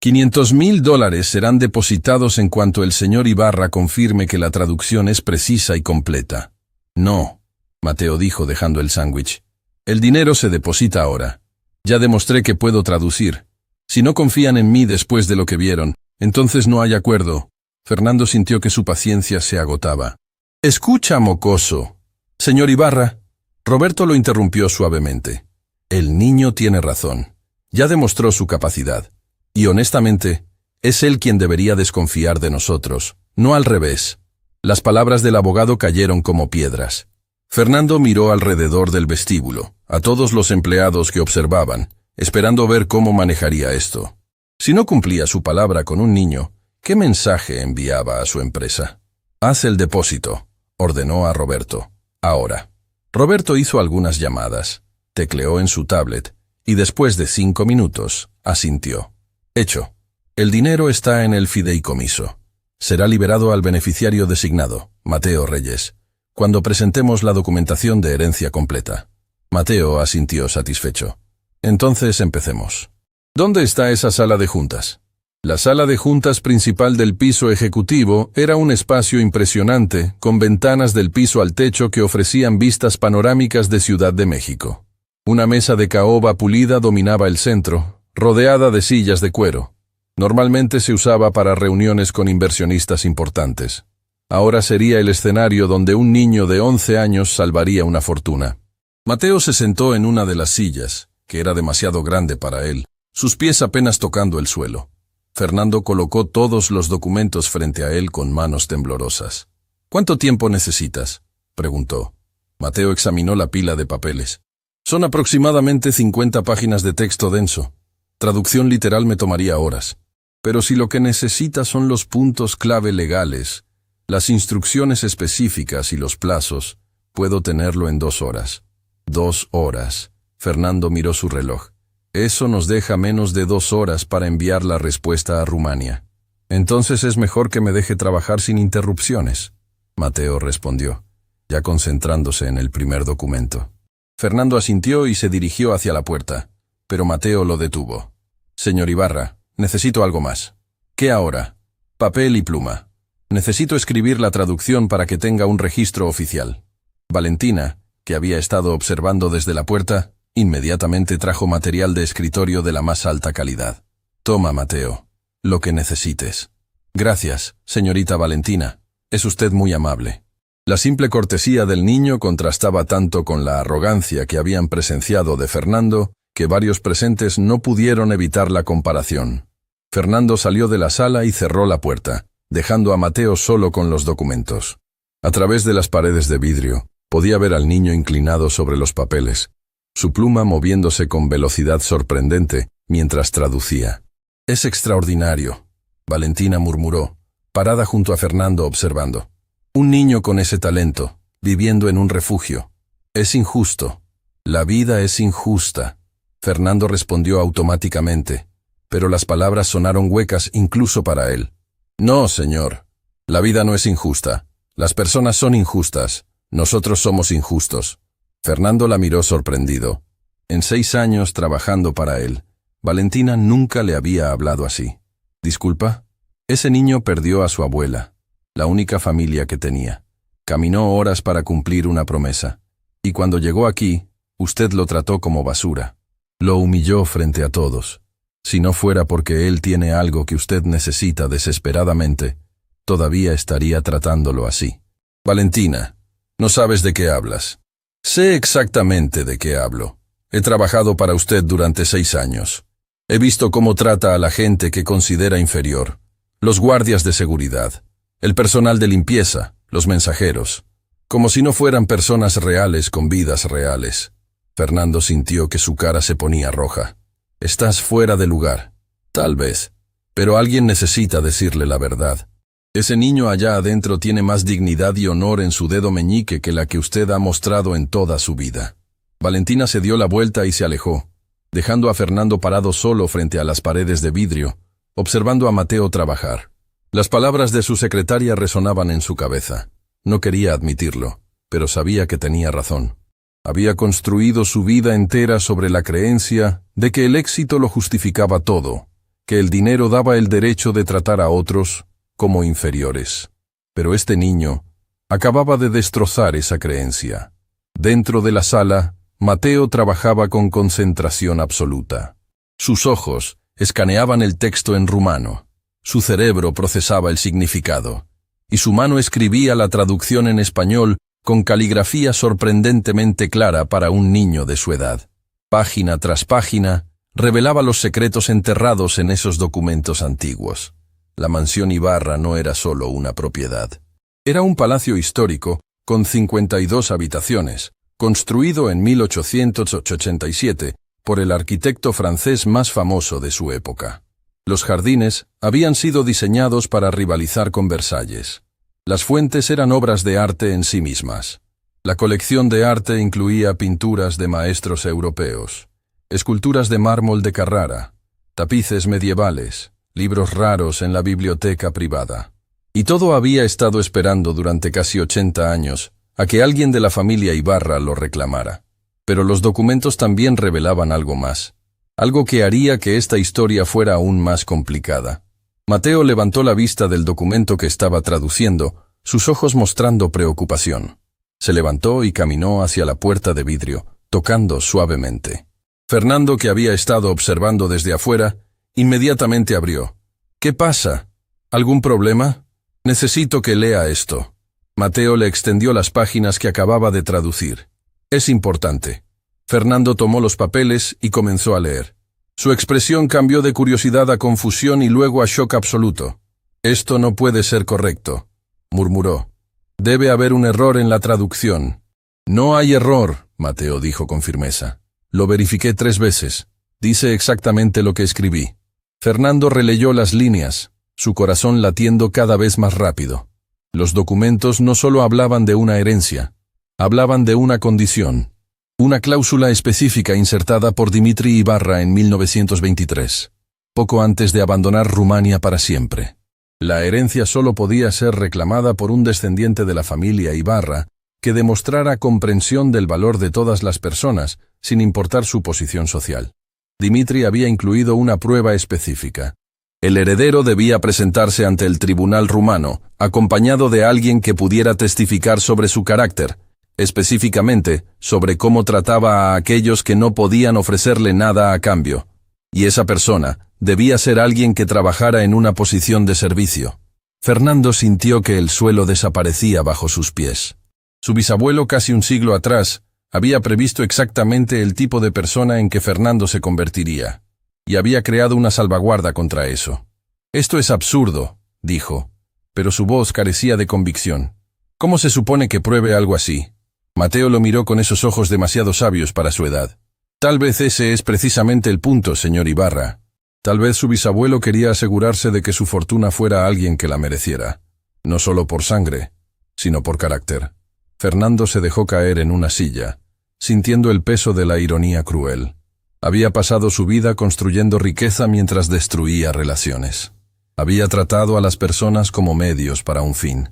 Speaker 1: $500,000 serán depositados en cuanto el señor Ibarra confirme que la traducción es precisa y completa. No. Mateo dijo dejando el sándwich. El dinero se deposita ahora. Ya demostré que puedo traducir. Si no confían en mí después de lo que vieron, entonces no hay acuerdo. Fernando sintió que su paciencia se agotaba. Escucha, mocoso. Señor Ibarra. Roberto lo interrumpió suavemente. El niño tiene razón. Ya demostró su capacidad. Y honestamente, es él quien debería desconfiar de nosotros, no al revés. Las palabras del abogado cayeron como piedras. Fernando miró alrededor del vestíbulo, a todos los empleados que observaban, esperando ver cómo manejaría esto. Si no cumplía su palabra con un niño, ¿qué mensaje enviaba a su empresa? Haz el depósito, ordenó a Roberto. Ahora. Roberto hizo algunas llamadas, tecleó en su tablet, y después de 5 minutos, asintió. Hecho. El dinero está en el fideicomiso. Será liberado al beneficiario designado, Mateo Reyes, cuando presentemos la documentación de herencia completa. Mateo asintió satisfecho. Entonces empecemos. ¿Dónde está esa sala de juntas? La sala de juntas principal del piso ejecutivo era un espacio impresionante, con ventanas del piso al techo que ofrecían vistas panorámicas de Ciudad de México. Una mesa de caoba pulida dominaba el centro, rodeada de sillas de cuero. Normalmente se usaba para reuniones con inversionistas importantes. Ahora sería el escenario donde un niño de 11 años salvaría una fortuna. Mateo se sentó en una de las sillas, que era demasiado grande para él, sus pies apenas tocando el suelo. Fernando colocó todos los documentos frente a él con manos temblorosas. ¿Cuánto tiempo necesitas?, preguntó. Mateo examinó la pila de papeles. Son aproximadamente 50 páginas de texto denso. Traducción literal me tomaría horas. Pero si lo que necesitas son los puntos clave legales, las instrucciones específicas y los plazos, puedo tenerlo en 2 horas. 2 horas. Fernando miró su reloj. Eso nos deja menos de 2 horas para enviar la respuesta a Rumania. Entonces es mejor que me deje trabajar sin interrupciones. Mateo respondió, ya concentrándose en el primer documento. Fernando asintió y se dirigió hacia la puerta, pero Mateo lo detuvo. Señor Ibarra, necesito algo más. ¿Qué ahora? Papel y pluma. Necesito escribir la traducción para que tenga un registro oficial. Valentina, que había estado observando desde la puerta, inmediatamente trajo material de escritorio de la más alta calidad. Toma, Mateo, lo que necesites. Gracias, señorita Valentina. Es usted muy amable. La simple cortesía del niño contrastaba tanto con la arrogancia que habían presenciado de Fernando, que varios presentes no pudieron evitar la comparación. Fernando salió de la sala y cerró la puerta, dejando a Mateo solo con los documentos. A través de las paredes de vidrio, podía ver al niño inclinado sobre los papeles, su pluma moviéndose con velocidad sorprendente mientras traducía. «Es extraordinario», Valentina murmuró, parada junto a Fernando observando. «Un niño con ese talento, viviendo en un refugio. Es injusto. La vida es injusta». Fernando respondió automáticamente, pero las palabras sonaron huecas incluso para él. «No, señor. La vida no es injusta. Las personas son injustas. Nosotros somos injustos». Fernando la miró sorprendido. En 6 años trabajando para él, Valentina nunca le había hablado así. «¿Disculpa?» Ese niño perdió a su abuela, la única familia que tenía. Caminó horas para cumplir una promesa. Y cuando llegó aquí, usted lo trató como basura. Lo humilló frente a todos. Si no fuera porque él tiene algo que usted necesita desesperadamente, todavía estaría tratándolo así. Valentina, no sabes de qué hablas. Sé exactamente de qué hablo. He trabajado para usted durante 6 años. He visto cómo trata a la gente que considera inferior. Los guardias de seguridad, el personal de limpieza, los mensajeros. Como si no fueran personas reales con vidas reales. Fernando sintió que su cara se ponía roja. Estás fuera de lugar. Tal vez. Pero alguien necesita decirle la verdad. Ese niño allá adentro tiene más dignidad y honor en su dedo meñique que la que usted ha mostrado en toda su vida. Valentina se dio la vuelta y se alejó, dejando a Fernando parado solo frente a las paredes de vidrio, observando a Mateo trabajar. Las palabras de su secretaria resonaban en su cabeza. No quería admitirlo, pero sabía que tenía razón. Había construido su vida entera sobre la creencia de que el éxito lo justificaba todo, que el dinero daba el derecho de tratar a otros como inferiores. Pero este niño acababa de destrozar esa creencia. Dentro de la sala, Mateo trabajaba con concentración absoluta. Sus ojos escaneaban el texto en rumano, su cerebro procesaba el significado, y su mano escribía la traducción en español con caligrafía sorprendentemente clara para un niño de su edad. Página tras página, revelaba los secretos enterrados en esos documentos antiguos. La mansión Ibarra no era solo una propiedad. Era un palacio histórico con 52 habitaciones, construido en 1887 por el arquitecto francés más famoso de su época. Los jardines habían sido diseñados para rivalizar con Versalles. Las fuentes eran obras de arte en sí mismas. La colección de arte incluía pinturas de maestros europeos, esculturas de mármol de Carrara, tapices medievales, libros raros en la biblioteca privada. Y todo había estado esperando durante casi 80 años a que alguien de la familia Ibarra lo reclamara. Pero los documentos también revelaban algo más, algo que haría que esta historia fuera aún más complicada. Mateo levantó la vista del documento que estaba traduciendo, sus ojos mostrando preocupación. Se levantó y caminó hacia la puerta de vidrio, tocando suavemente. Fernando, que había estado observando desde afuera, inmediatamente abrió. «¿Qué pasa? ¿Algún problema? Necesito que lea esto». Mateo le extendió las páginas que acababa de traducir. «Es importante». Fernando tomó los papeles y comenzó a leer. Su expresión cambió de curiosidad a confusión y luego a shock absoluto. «Esto no puede ser correcto», murmuró. «Debe haber un error en la traducción». «No hay error», Mateo dijo con firmeza. «Lo verifiqué 3 veces. Dice exactamente lo que escribí». Fernando releyó las líneas, su corazón latiendo cada vez más rápido. Los documentos no solo hablaban de una herencia, hablaban de una condición, una cláusula específica insertada por Dimitri Ibarra en 1923, poco antes de abandonar Rumania para siempre. La herencia solo podía ser reclamada por un descendiente de la familia Ibarra que demostrara comprensión del valor de todas las personas, sin importar su posición social. Dimitri había incluido una prueba específica. El heredero debía presentarse ante el tribunal rumano, acompañado de alguien que pudiera testificar sobre su carácter, específicamente sobre cómo trataba a aquellos que no podían ofrecerle nada a cambio. Y esa persona debía ser alguien que trabajara en una posición de servicio. Fernando sintió que el suelo desaparecía bajo sus pies. Su bisabuelo, casi un siglo atrás, había previsto exactamente el tipo de persona en que Fernando se convertiría, y había creado una salvaguarda contra eso. «Esto es absurdo», dijo, pero su voz carecía de convicción. «¿Cómo se supone que pruebe algo así?» Mateo lo miró con esos ojos demasiado sabios para su edad. «Tal vez ese es precisamente el punto, señor Ibarra. Tal vez su bisabuelo quería asegurarse de que su fortuna fuera alguien que la mereciera, no solo por sangre, sino por carácter». Fernando se dejó caer en una silla, sintiendo el peso de la ironía cruel. Había pasado su vida construyendo riqueza mientras destruía relaciones. Había tratado a las personas como medios para un fin.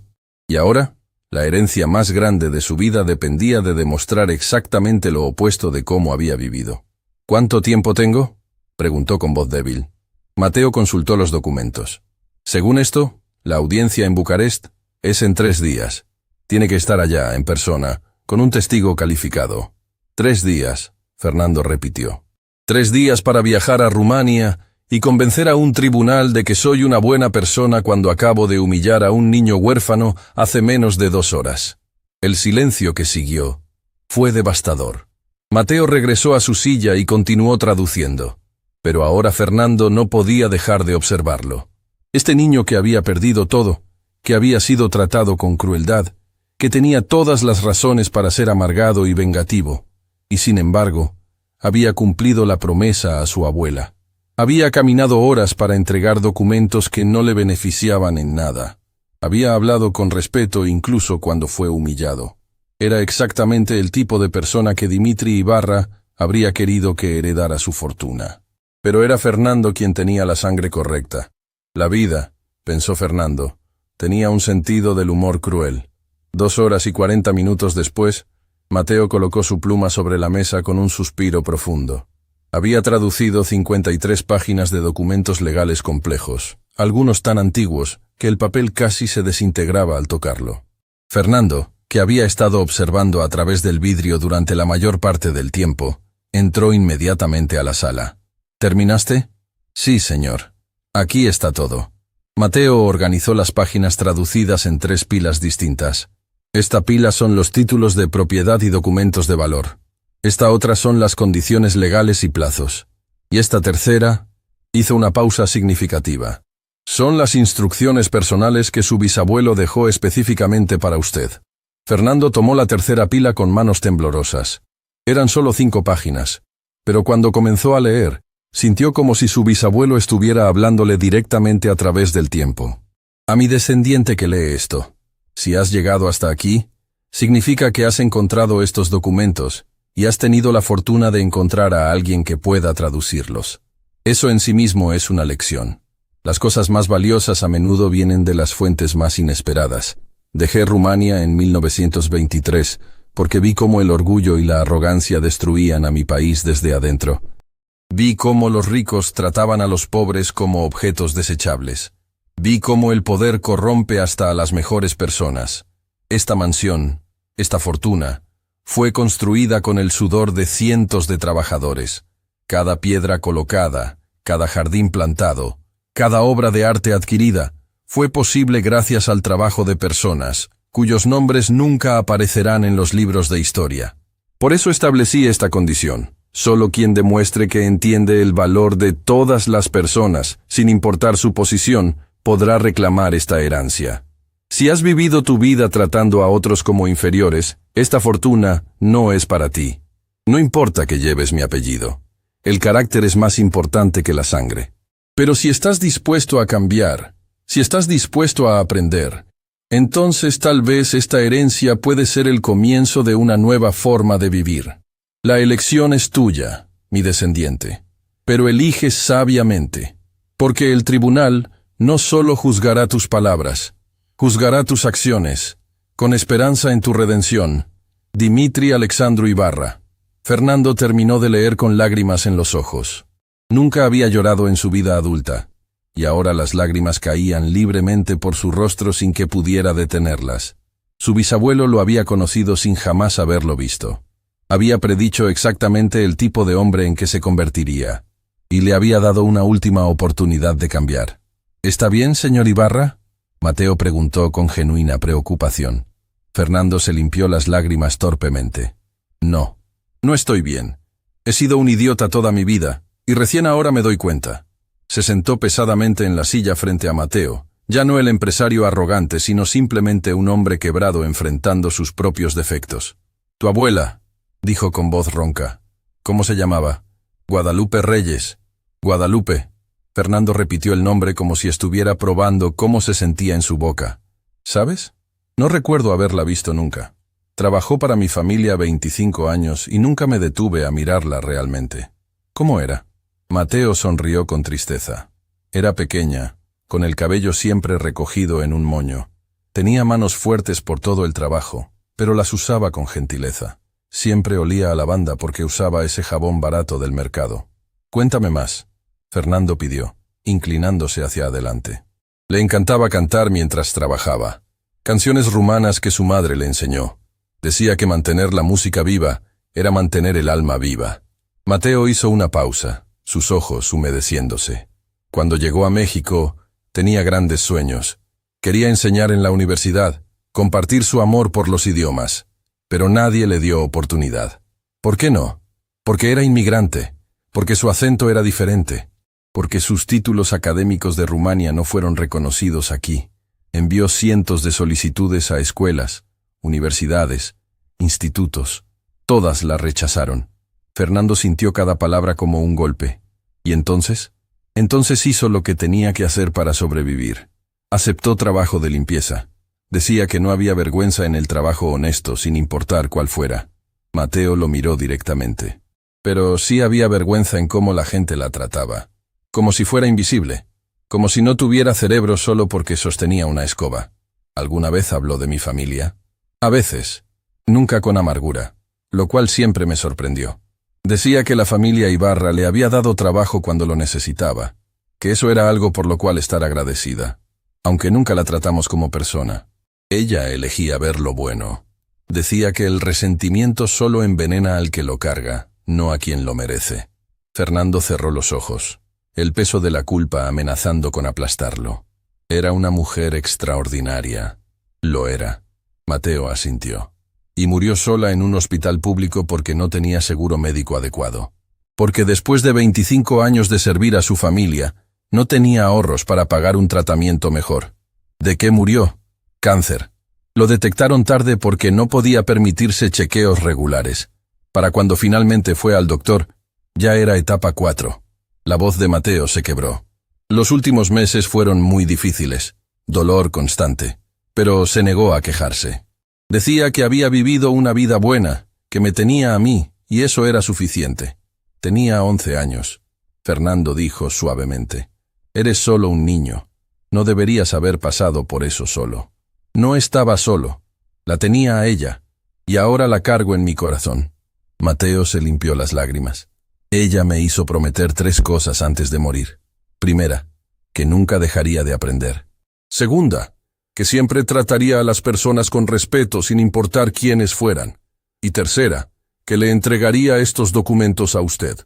Speaker 1: Y ahora, la herencia más grande de su vida dependía de demostrar exactamente lo opuesto de cómo había vivido. «¿Cuánto tiempo tengo?», preguntó con voz débil. Mateo consultó los documentos. «Según esto, la audiencia en Bucarest es en 3 días. Tiene que estar allá, en persona, con un testigo calificado». 3 días, Fernando repitió. 3 días para viajar a Rumania y convencer a un tribunal de que soy una buena persona cuando acabo de humillar a un niño huérfano hace menos de 2 horas. El silencio que siguió fue devastador. Mateo regresó a su silla y continuó traduciendo. Pero ahora Fernando no podía dejar de observarlo. Este niño que había perdido todo, que había sido tratado con crueldad, que tenía todas las razones para ser amargado y vengativo, y sin embargo, había cumplido la promesa a su abuela. Había caminado horas para entregar documentos que no le beneficiaban en nada. Había hablado con respeto incluso cuando fue humillado. Era exactamente el tipo de persona que Dimitri Ibarra habría querido que heredara su fortuna. Pero era Fernando quien tenía la sangre correcta. La vida, pensó Fernando, tenía un sentido del humor cruel. 2 horas y 40 minutos después, Mateo colocó su pluma sobre la mesa con un suspiro profundo. Había traducido 53 páginas de documentos legales complejos, algunos tan antiguos que el papel casi se desintegraba al tocarlo. «Fernando, que había estado observando a través del vidrio durante la mayor parte del tiempo, entró inmediatamente a la sala. ¿Terminaste? Sí, señor. Aquí está todo. Mateo organizó las páginas traducidas en 3 pilas distintas. Esta pila son los títulos de propiedad y documentos de valor. Esta otra son las condiciones legales y plazos. Y esta tercera, hizo una pausa significativa. Son las instrucciones personales que su bisabuelo dejó específicamente para usted. Fernando tomó la tercera pila con manos temblorosas. Eran solo 5 páginas, pero cuando comenzó a leer, sintió como si su bisabuelo estuviera hablándole directamente a través del tiempo. A mi descendiente que lee esto, si has llegado hasta aquí, significa que has encontrado estos documentos y has tenido la fortuna de encontrar a alguien que pueda traducirlos. Eso en sí mismo es una lección. Las cosas más valiosas a menudo vienen de las fuentes más inesperadas. Dejé Rumania en 1923 porque vi cómo el orgullo y la arrogancia destruían a mi país desde adentro. Vi cómo los ricos trataban a los pobres como objetos desechables. Vi cómo el poder corrompe hasta a las mejores personas. Esta mansión, esta fortuna, fue construida con el sudor de cientos de trabajadores. Cada piedra colocada, cada jardín plantado, cada obra de arte adquirida, fue posible gracias al trabajo de personas, cuyos nombres nunca aparecerán en los libros de historia. Por eso establecí esta condición. Solo quien demuestre que entiende el valor de todas las personas, sin importar su posición, podrá reclamar esta herencia. Si has vivido tu vida tratando a otros como inferiores, esta fortuna no es para ti. No importa que lleves mi apellido. El carácter es más importante que la sangre. Pero si estás dispuesto a cambiar, si estás dispuesto a aprender, entonces tal vez esta herencia puede ser el comienzo de una nueva forma de vivir. La elección es tuya, mi descendiente, pero eliges sabiamente, porque el tribunal no solo juzgará tus palabras, juzgará tus acciones, con esperanza en tu redención. Dimitri Alexandru Ibarra. Fernando terminó de leer con lágrimas en los ojos. Nunca había llorado en su vida adulta, y ahora las lágrimas caían libremente por su rostro sin que pudiera detenerlas. Su bisabuelo lo había conocido sin jamás haberlo visto. Había predicho exactamente el tipo de hombre en que se convertiría, y le había dado una última oportunidad de cambiar. ¿Está bien, señor Ibarra?, Mateo preguntó con genuina preocupación. Fernando se limpió las lágrimas torpemente. No, no estoy bien. He sido un idiota toda mi vida, y recién ahora me doy cuenta. Se sentó pesadamente en la silla frente a Mateo, ya no el empresario arrogante, sino simplemente un hombre quebrado enfrentando sus propios defectos. Tu abuela, dijo con voz ronca. ¿Cómo se llamaba? Guadalupe Reyes. Guadalupe. Fernando repitió el nombre como si estuviera probando cómo se sentía en su boca. ¿Sabes? No recuerdo haberla visto nunca. Trabajó para mi familia 25 años y nunca me detuve a mirarla realmente. ¿Cómo era? Mateo sonrió con tristeza. Era pequeña, con el cabello siempre recogido en un moño. Tenía manos fuertes por todo el trabajo, pero las usaba con gentileza. Siempre olía a lavanda porque usaba ese jabón barato del mercado. Cuéntame más, Fernando pidió, inclinándose hacia adelante. Le encantaba cantar mientras trabajaba. Canciones rumanas que su madre le enseñó. Decía que mantener la música viva era mantener el alma viva. Mateo hizo una pausa, sus ojos humedeciéndose. Cuando llegó a México, tenía grandes sueños. Quería enseñar en la universidad, compartir su amor por los idiomas. Pero nadie le dio oportunidad. ¿Por qué no? Porque era inmigrante, porque su acento era diferente, porque sus títulos académicos de Rumania no fueron reconocidos aquí. Envió cientos de solicitudes a escuelas, universidades, institutos. Todas la rechazaron. Fernando sintió cada palabra como un golpe. ¿Y entonces? Entonces hizo lo que tenía que hacer para sobrevivir. Aceptó trabajo de limpieza. Decía que no había vergüenza en el trabajo honesto, sin importar cuál fuera. Mateo lo miró directamente. Pero sí había vergüenza en cómo la gente la trataba. Como si fuera invisible. Como si no tuviera cerebro solo porque sostenía una escoba. ¿Alguna vez habló de mi familia? A veces. Nunca con amargura. Lo cual siempre me sorprendió. Decía que la familia Ibarra le había dado trabajo cuando lo necesitaba. Que eso era algo por lo cual estar agradecida. Aunque nunca la tratamos como persona. Ella elegía ver lo bueno. Decía que el resentimiento solo envenena al que lo carga, no a quien lo merece. Fernando cerró los ojos, el peso de la culpa amenazando con aplastarlo. Era una mujer extraordinaria. Lo era. Mateo asintió. Y murió sola en un hospital público porque no tenía seguro médico adecuado. Porque después de 25 años de servir a su familia, no tenía ahorros para pagar un tratamiento mejor. ¿De qué murió? Cáncer. Lo detectaron tarde porque no podía permitirse chequeos regulares. Para cuando finalmente fue al doctor, ya era etapa 4. La voz de Mateo se quebró. Los últimos meses fueron muy difíciles, dolor constante, pero se negó a quejarse. Decía que había vivido una vida buena, que me tenía a mí, y eso era suficiente. Tenía 11 años. Fernando dijo suavemente: «Eres solo un niño. No deberías haber pasado por eso solo». No estaba solo. La tenía a ella, y ahora la cargo en mi corazón. Mateo se limpió las lágrimas. Ella me hizo prometer 3 cosas antes de morir. Primera, que nunca dejaría de aprender. Segunda, que siempre trataría a las personas con respeto sin importar quiénes fueran. Y tercera, que le entregaría estos documentos a usted.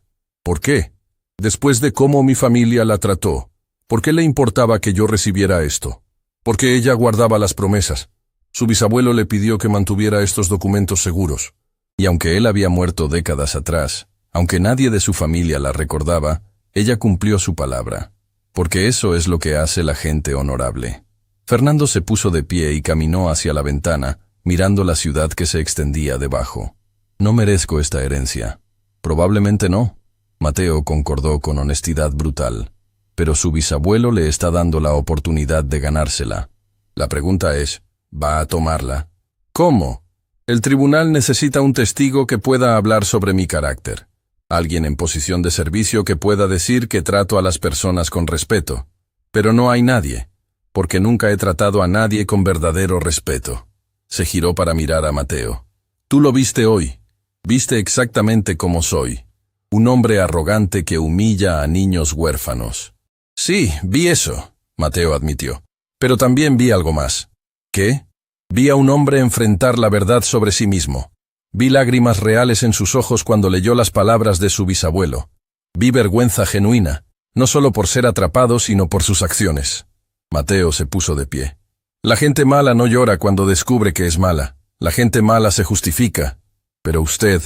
Speaker 1: ¿Por qué? Después de cómo mi familia la trató, ¿por qué le importaba que yo recibiera esto? Porque ella guardaba las promesas. Su bisabuelo le pidió que mantuviera estos documentos seguros. Y aunque él había muerto décadas atrás, aunque nadie de su familia la recordaba, ella cumplió su palabra. Porque eso es lo que hace la gente honorable. Fernando se puso de pie y caminó hacia la ventana, mirando la ciudad que se extendía debajo. No merezco esta herencia. Probablemente no. Mateo concordó con honestidad brutal. Pero su bisabuelo le está dando la oportunidad de ganársela. La pregunta es, ¿va a tomarla? ¿Cómo? El tribunal necesita un testigo que pueda hablar sobre mi carácter. Alguien en posición de servicio que pueda decir que trato a las personas con respeto. Pero no hay nadie, porque nunca he tratado a nadie con verdadero respeto. Se giró para mirar a Mateo. Tú lo viste hoy. Viste exactamente como soy. Un hombre arrogante que humilla a niños huérfanos. Sí, vi eso, Mateo admitió. Pero también vi algo más. ¿Qué? Vi a un hombre enfrentar la verdad sobre sí mismo. Vi lágrimas reales en sus ojos cuando leyó las palabras de su bisabuelo. Vi vergüenza genuina, no solo por ser atrapado, sino por sus acciones. Mateo se puso de pie. La gente mala no llora cuando descubre que es mala. La gente mala se justifica. Pero usted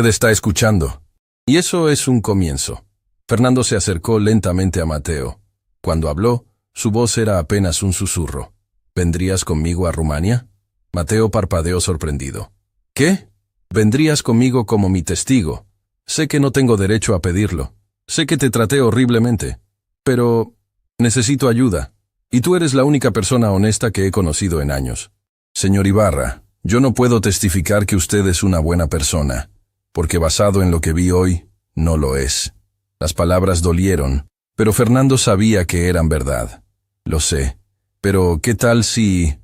Speaker 1: está escuchando. Y eso es un comienzo. Fernando se acercó lentamente a Mateo. Cuando habló, su voz era apenas un susurro. ¿Vendrías conmigo a Rumania? Mateo parpadeó sorprendido. ¿Qué? Vendrías conmigo como mi testigo. Sé que no tengo derecho a pedirlo. Sé que te traté horriblemente. Pero necesito ayuda. Y tú eres la única persona honesta que he conocido en años. Señor Ibarra, yo no puedo testificar que usted es una buena persona, porque basado en lo que vi hoy, no lo es. Las palabras dolieron, pero Fernando sabía que eran verdad. Lo sé. Pero ¿qué tal si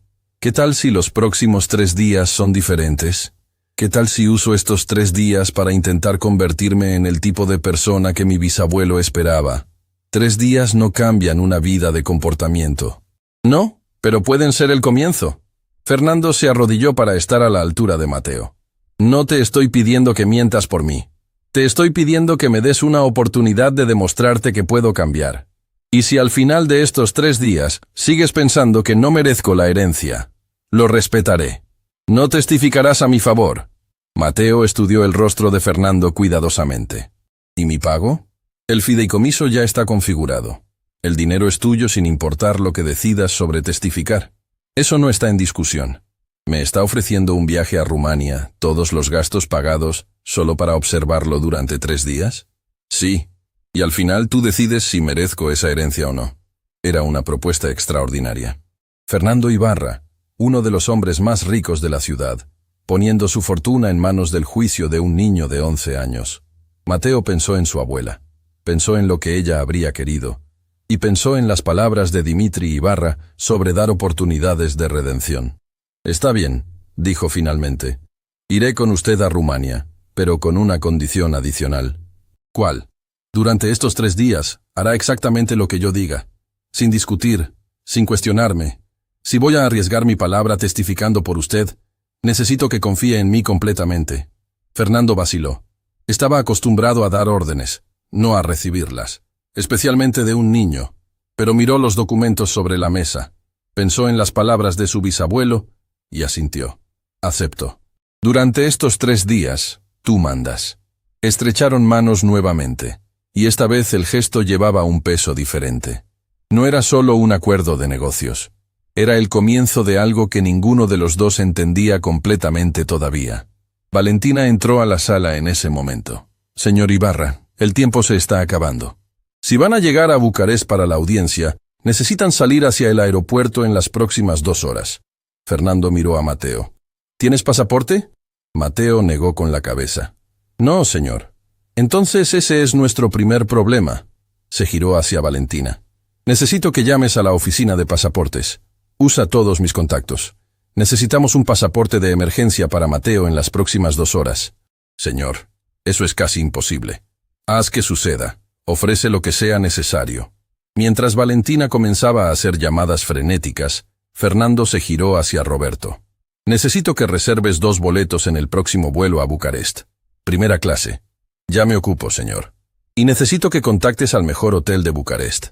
Speaker 1: los próximos 3 días son diferentes? ¿Qué tal si uso estos 3 días para intentar convertirme en el tipo de persona que mi bisabuelo esperaba? 3 días no cambian una vida de comportamiento. No, pero pueden ser el comienzo. Fernando se arrodilló para estar a la altura de Mateo. No te estoy pidiendo que mientas por mí. Te estoy pidiendo que me des una oportunidad de demostrarte que puedo cambiar. Y si al final de estos 3 días sigues pensando que no merezco la herencia, lo respetaré. No testificarás a mi favor. Mateo estudió el rostro de Fernando cuidadosamente. ¿Y mi pago? El fideicomiso ya está configurado. El dinero es tuyo sin importar lo que decidas sobre testificar. Eso no está en discusión. ¿Me está ofreciendo un viaje a Rumania, todos los gastos pagados, solo para observarlo durante 3 días? Sí. Y al final tú decides si merezco esa herencia o no. Era una propuesta extraordinaria. Fernando Ibarra, uno de los hombres más ricos de la ciudad, poniendo su fortuna en manos del juicio de un niño de 11 años. Mateo pensó en su abuela, pensó en lo que ella habría querido, y pensó en las palabras de Dimitri Ibarra sobre dar oportunidades de redención. Está bien, dijo finalmente. Iré con usted a Rumania, pero con una condición adicional. ¿Cuál? Durante estos 3 días, hará exactamente lo que yo diga, sin discutir, sin cuestionarme. Si voy a arriesgar mi palabra testificando por usted, Necesito que confíe en mí completamente. Fernando vaciló. Estaba acostumbrado a dar órdenes, no a recibirlas, especialmente de un niño, pero miró los documentos sobre la mesa, pensó en las palabras de su bisabuelo y asintió. Acepto. Durante estos 3 días, tú mandas. Estrecharon manos nuevamente, y esta vez el gesto llevaba un peso diferente. No era solo un acuerdo de negocios. Era el comienzo de algo que ninguno de los dos entendía completamente todavía. Valentina entró a la sala en ese momento. Señor Ibarra, el tiempo se está acabando. Si van a llegar a Bucarest para la audiencia, necesitan salir hacia el aeropuerto en las próximas 2 horas. Fernando miró a Mateo. ¿Tienes pasaporte? Mateo negó con la cabeza. No, señor. Entonces ese es nuestro primer problema. Se giró hacia Valentina. Necesito que llames a la oficina de pasaportes. Usa todos mis contactos. Necesitamos un pasaporte de emergencia para Mateo en las próximas 2 horas. Señor, eso es casi imposible. Haz que suceda. Ofrece lo que sea necesario. Mientras Valentina comenzaba a hacer llamadas frenéticas, Fernando se giró hacia Roberto. Necesito que reserves 2 boletos en el próximo vuelo a Bucarest. Primera clase. Ya me ocupo, señor. Y necesito que contactes al mejor hotel de Bucarest.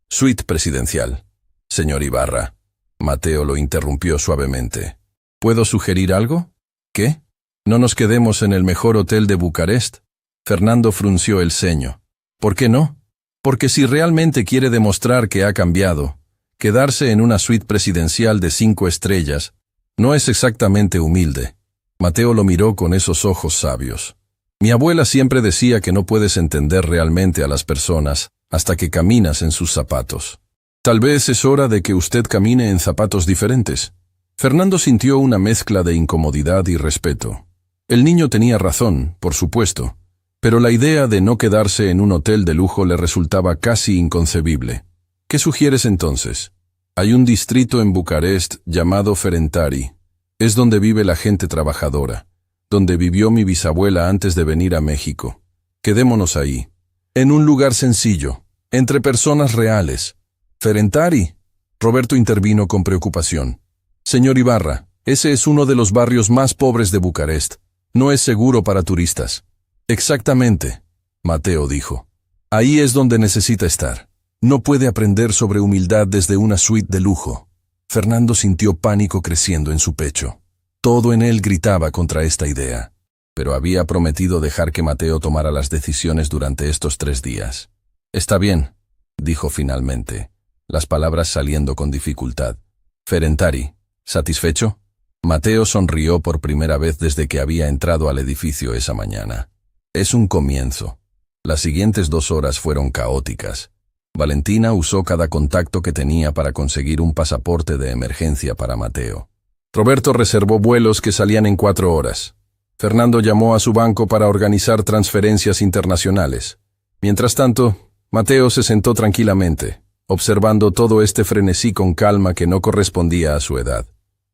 Speaker 1: Suite presidencial. Señor Ibarra. Mateo lo interrumpió suavemente. ¿Puedo sugerir algo? ¿Qué? ¿No nos quedemos en el mejor hotel de Bucarest? Fernando frunció el ceño. ¿Por qué no? Porque si realmente quiere demostrar que ha cambiado, quedarse en una suite presidencial de 5 estrellas no es exactamente humilde. Mateo lo miró con esos ojos sabios. Mi abuela siempre decía que no puedes entender realmente a las personas hasta que caminas en sus zapatos. Tal vez es hora de que usted camine en zapatos diferentes. Fernando sintió una mezcla de incomodidad y respeto. El niño tenía razón, por supuesto, pero la idea de no quedarse en un hotel de lujo le resultaba casi inconcebible. ¿Qué sugieres entonces? Hay un distrito en Bucarest llamado Ferentari. Es donde vive la gente trabajadora, donde vivió mi bisabuela antes de venir a México. Quedémonos ahí, en un lugar sencillo, entre personas reales. Ferentari. Roberto intervino con preocupación. Señor Ibarra, ese es uno de los barrios más pobres de Bucarest. No es seguro para turistas. Exactamente, Mateo dijo. Ahí es donde necesita estar. No puede aprender sobre humildad desde una suite de lujo. Fernando sintió pánico creciendo en su pecho. Todo en él gritaba contra esta idea. Pero había prometido dejar que Mateo tomara las decisiones durante estos 3 días. Está bien, dijo finalmente, las palabras saliendo con dificultad. Ferentari, ¿satisfecho? Mateo sonrió por primera vez desde que había entrado al edificio esa mañana. Es un comienzo. Las siguientes 2 horas fueron caóticas. Valentina usó cada contacto que tenía para conseguir un pasaporte de emergencia para Mateo. Roberto reservó vuelos que salían en 4 horas. Fernando llamó a su banco para organizar transferencias internacionales. Mientras tanto, Mateo se sentó tranquilamente, observando todo este frenesí con calma que no correspondía a su edad.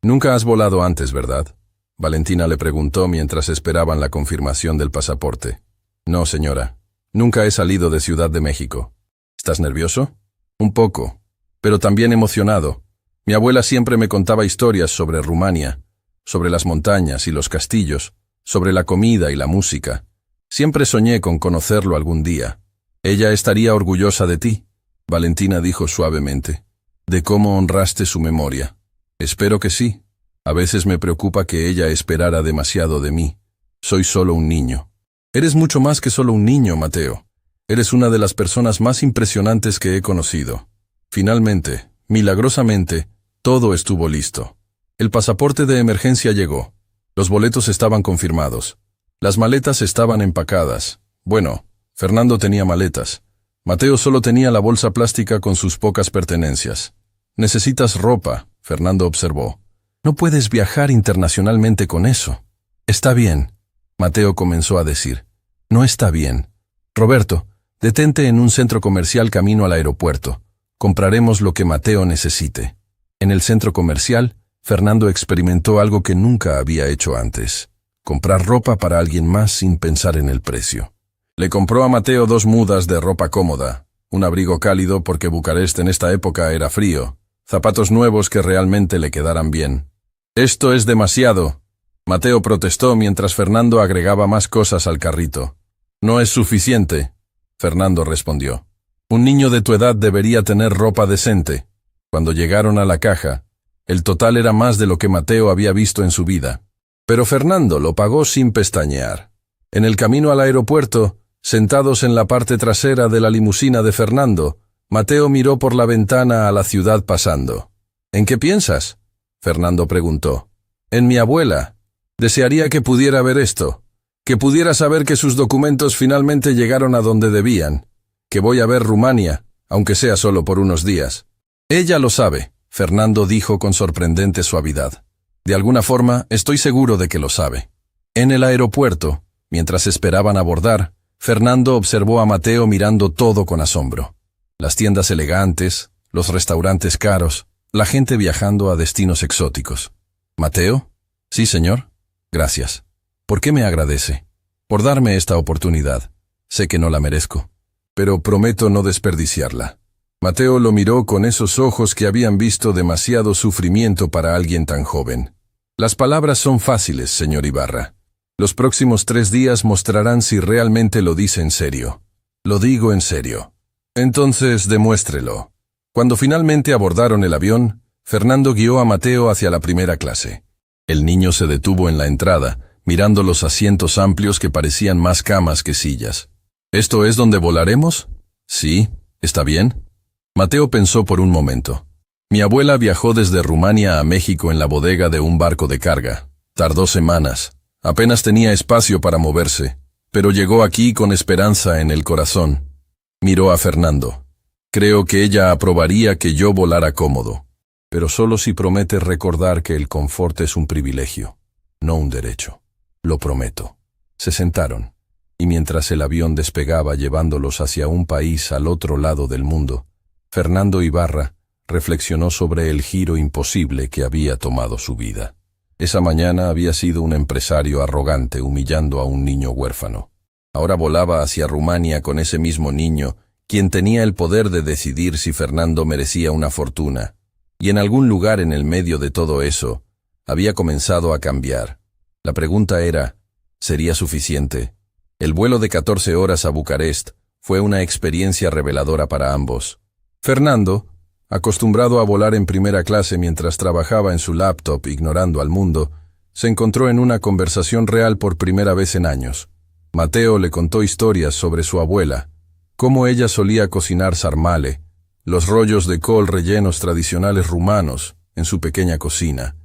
Speaker 1: «Nunca has volado antes, ¿verdad?», Valentina le preguntó mientras esperaban la confirmación del pasaporte. «No, señora. Nunca he salido de Ciudad de México». «¿Estás nervioso?» «Un poco, pero también emocionado. Mi abuela siempre me contaba historias sobre Rumania, sobre las montañas y los castillos, sobre la comida y la música. Siempre soñé con conocerlo algún día. Ella estaría orgullosa de ti», Valentina dijo suavemente, «de cómo honraste su memoria». «Espero que sí. A veces me preocupa que ella esperara demasiado de mí. Soy solo un niño». «Eres mucho más que solo un niño, Mateo. Eres una de las personas más impresionantes que he conocido». Finalmente, milagrosamente, todo estuvo listo. El pasaporte de emergencia llegó. Los boletos estaban confirmados. Las maletas estaban empacadas. Bueno, Fernando tenía maletas. Mateo solo tenía la bolsa plástica con sus pocas pertenencias. «Necesitas ropa», Fernando observó. «No puedes viajar internacionalmente con eso». «Está bien», Mateo comenzó a decir. «No está bien. Roberto, detente en un centro comercial camino al aeropuerto. Compraremos lo que Mateo necesite». En el centro comercial, Fernando experimentó algo que nunca había hecho antes: comprar ropa para alguien más sin pensar en el precio. Le compró a Mateo 2 mudas de ropa cómoda, un abrigo cálido porque Bucarest en esta época era frío, zapatos nuevos que realmente le quedaran bien. «Esto es demasiado», Mateo protestó mientras Fernando agregaba más cosas al carrito. No es suficiente, Fernando respondió. Un niño de tu edad debería tener ropa decente. Cuando llegaron a la caja, el total era más de lo que Mateo había visto en su vida. Pero Fernando lo pagó sin pestañear. En el camino al aeropuerto, sentados en la parte trasera de la limusina de Fernando, Mateo miró por la ventana a la ciudad pasando. ¿En qué piensas?, Fernando preguntó. En mi abuela. Desearía que pudiera ver esto, que pudiera saber que sus documentos finalmente llegaron a donde debían, que voy a ver Rumania, aunque sea solo por unos días. Ella lo sabe, Fernando dijo con sorprendente suavidad. De alguna forma, estoy seguro de que lo sabe. En el aeropuerto, mientras esperaban abordar, Fernando observó a Mateo mirando todo con asombro. Las tiendas elegantes, los restaurantes caros, la gente viajando a destinos exóticos. ¿Mateo? Sí, señor. Gracias. ¿Por qué me agradece? Por darme esta oportunidad. Sé que no la merezco, pero prometo no desperdiciarla. Mateo lo miró con esos ojos que habían visto demasiado sufrimiento para alguien tan joven. Las palabras son fáciles, señor Ibarra. Los próximos 3 días mostrarán si realmente lo dice en serio. Lo digo en serio. Entonces, demuéstrelo. Cuando finalmente abordaron el avión, Fernando guió a Mateo hacia la primera clase. El niño se detuvo en la entrada, mirando los asientos amplios que parecían más camas que sillas. ¿Esto es donde volaremos? Sí, ¿está bien? Mateo pensó por un momento. Mi abuela viajó desde Rumania a México en la bodega de un barco de carga. Tardó semanas. Apenas tenía espacio para moverse, pero llegó aquí con esperanza en el corazón. Miró a Fernando. Creo que ella aprobaría que yo volara cómodo, pero solo si prometes recordar que el confort es un privilegio, no un derecho. Lo prometo. Se sentaron, y mientras el avión despegaba llevándolos hacia un país al otro lado del mundo, Fernando Ibarra reflexionó sobre el giro imposible que había tomado su vida. Esa mañana había sido un empresario arrogante humillando a un niño huérfano. Ahora volaba hacia Rumania con ese mismo niño, quien tenía el poder de decidir si Fernando merecía una fortuna. Y en algún lugar en el medio de todo eso, había comenzado a cambiar. La pregunta era, ¿sería suficiente? El vuelo de 14 horas a Bucarest fue una experiencia reveladora para ambos. Fernando, acostumbrado a volar en primera clase mientras trabajaba en su laptop ignorando al mundo, se encontró en una conversación real por primera vez en años. Mateo le contó historias sobre su abuela, cómo ella solía cocinar sarmale, los rollos de col rellenos tradicionales rumanos, en su pequeña cocina,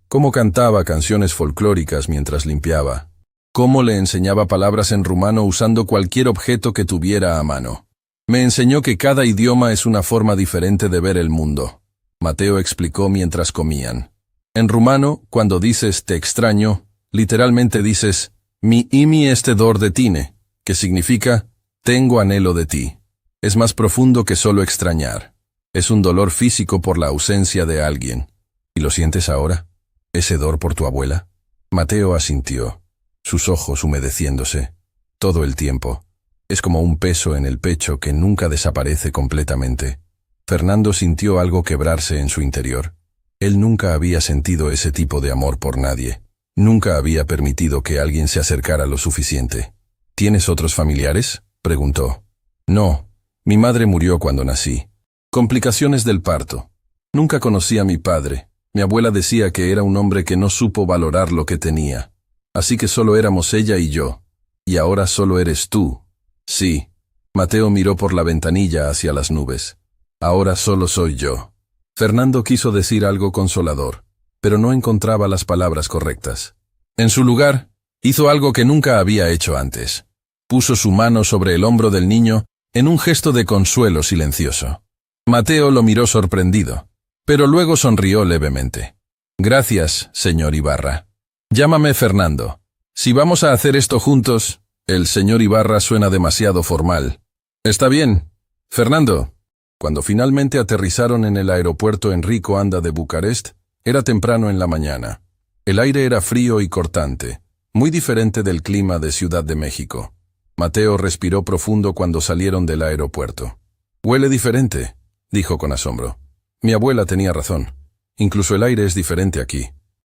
Speaker 1: cómo cantaba canciones folclóricas mientras limpiaba, cómo le enseñaba palabras en rumano usando cualquier objeto que tuviera a mano. Me enseñó que cada idioma es una forma diferente de ver el mundo, Mateo explicó mientras comían. En rumano, cuando dices te extraño, literalmente dices mi imi este dor de tine, que significa tengo anhelo de ti. Es más profundo que solo extrañar. Es un dolor físico por la ausencia de alguien. ¿Y lo sientes ahora? ¿Ese dolor por tu abuela? Mateo asintió, sus ojos humedeciéndose. Todo el tiempo. Es como un peso en el pecho que nunca desaparece completamente. Fernando sintió algo quebrarse en su interior. Él nunca había sentido ese tipo de amor por nadie. Nunca había permitido que alguien se acercara lo suficiente. ¿Tienes otros familiares?, preguntó. No, mi madre murió cuando nací. Complicaciones del parto. Nunca conocí a mi padre. Mi abuela decía que era un hombre que no supo valorar lo que tenía. Así que solo éramos ella y yo. Y ahora solo eres tú. Sí. Mateo miró por la ventanilla hacia las nubes. Ahora solo soy yo. Fernando quiso decir algo consolador, pero no encontraba las palabras correctas. En su lugar, hizo algo que nunca había hecho antes. Puso su mano sobre el hombro del niño en un gesto de consuelo silencioso. Mateo lo miró sorprendido, pero luego sonrió levemente. Gracias, señor Ibarra. Llámame Fernando. Si vamos a hacer esto juntos... El señor Ibarra suena demasiado formal. Está bien. Fernando. Cuando finalmente aterrizaron en el aeropuerto Enrico Anda de Bucarest, era temprano en la mañana. El aire era frío y cortante, muy diferente del clima de Ciudad de México. Mateo respiró profundo cuando salieron del aeropuerto. Huele diferente, dijo con asombro. Mi abuela tenía razón. Incluso el aire es diferente aquí.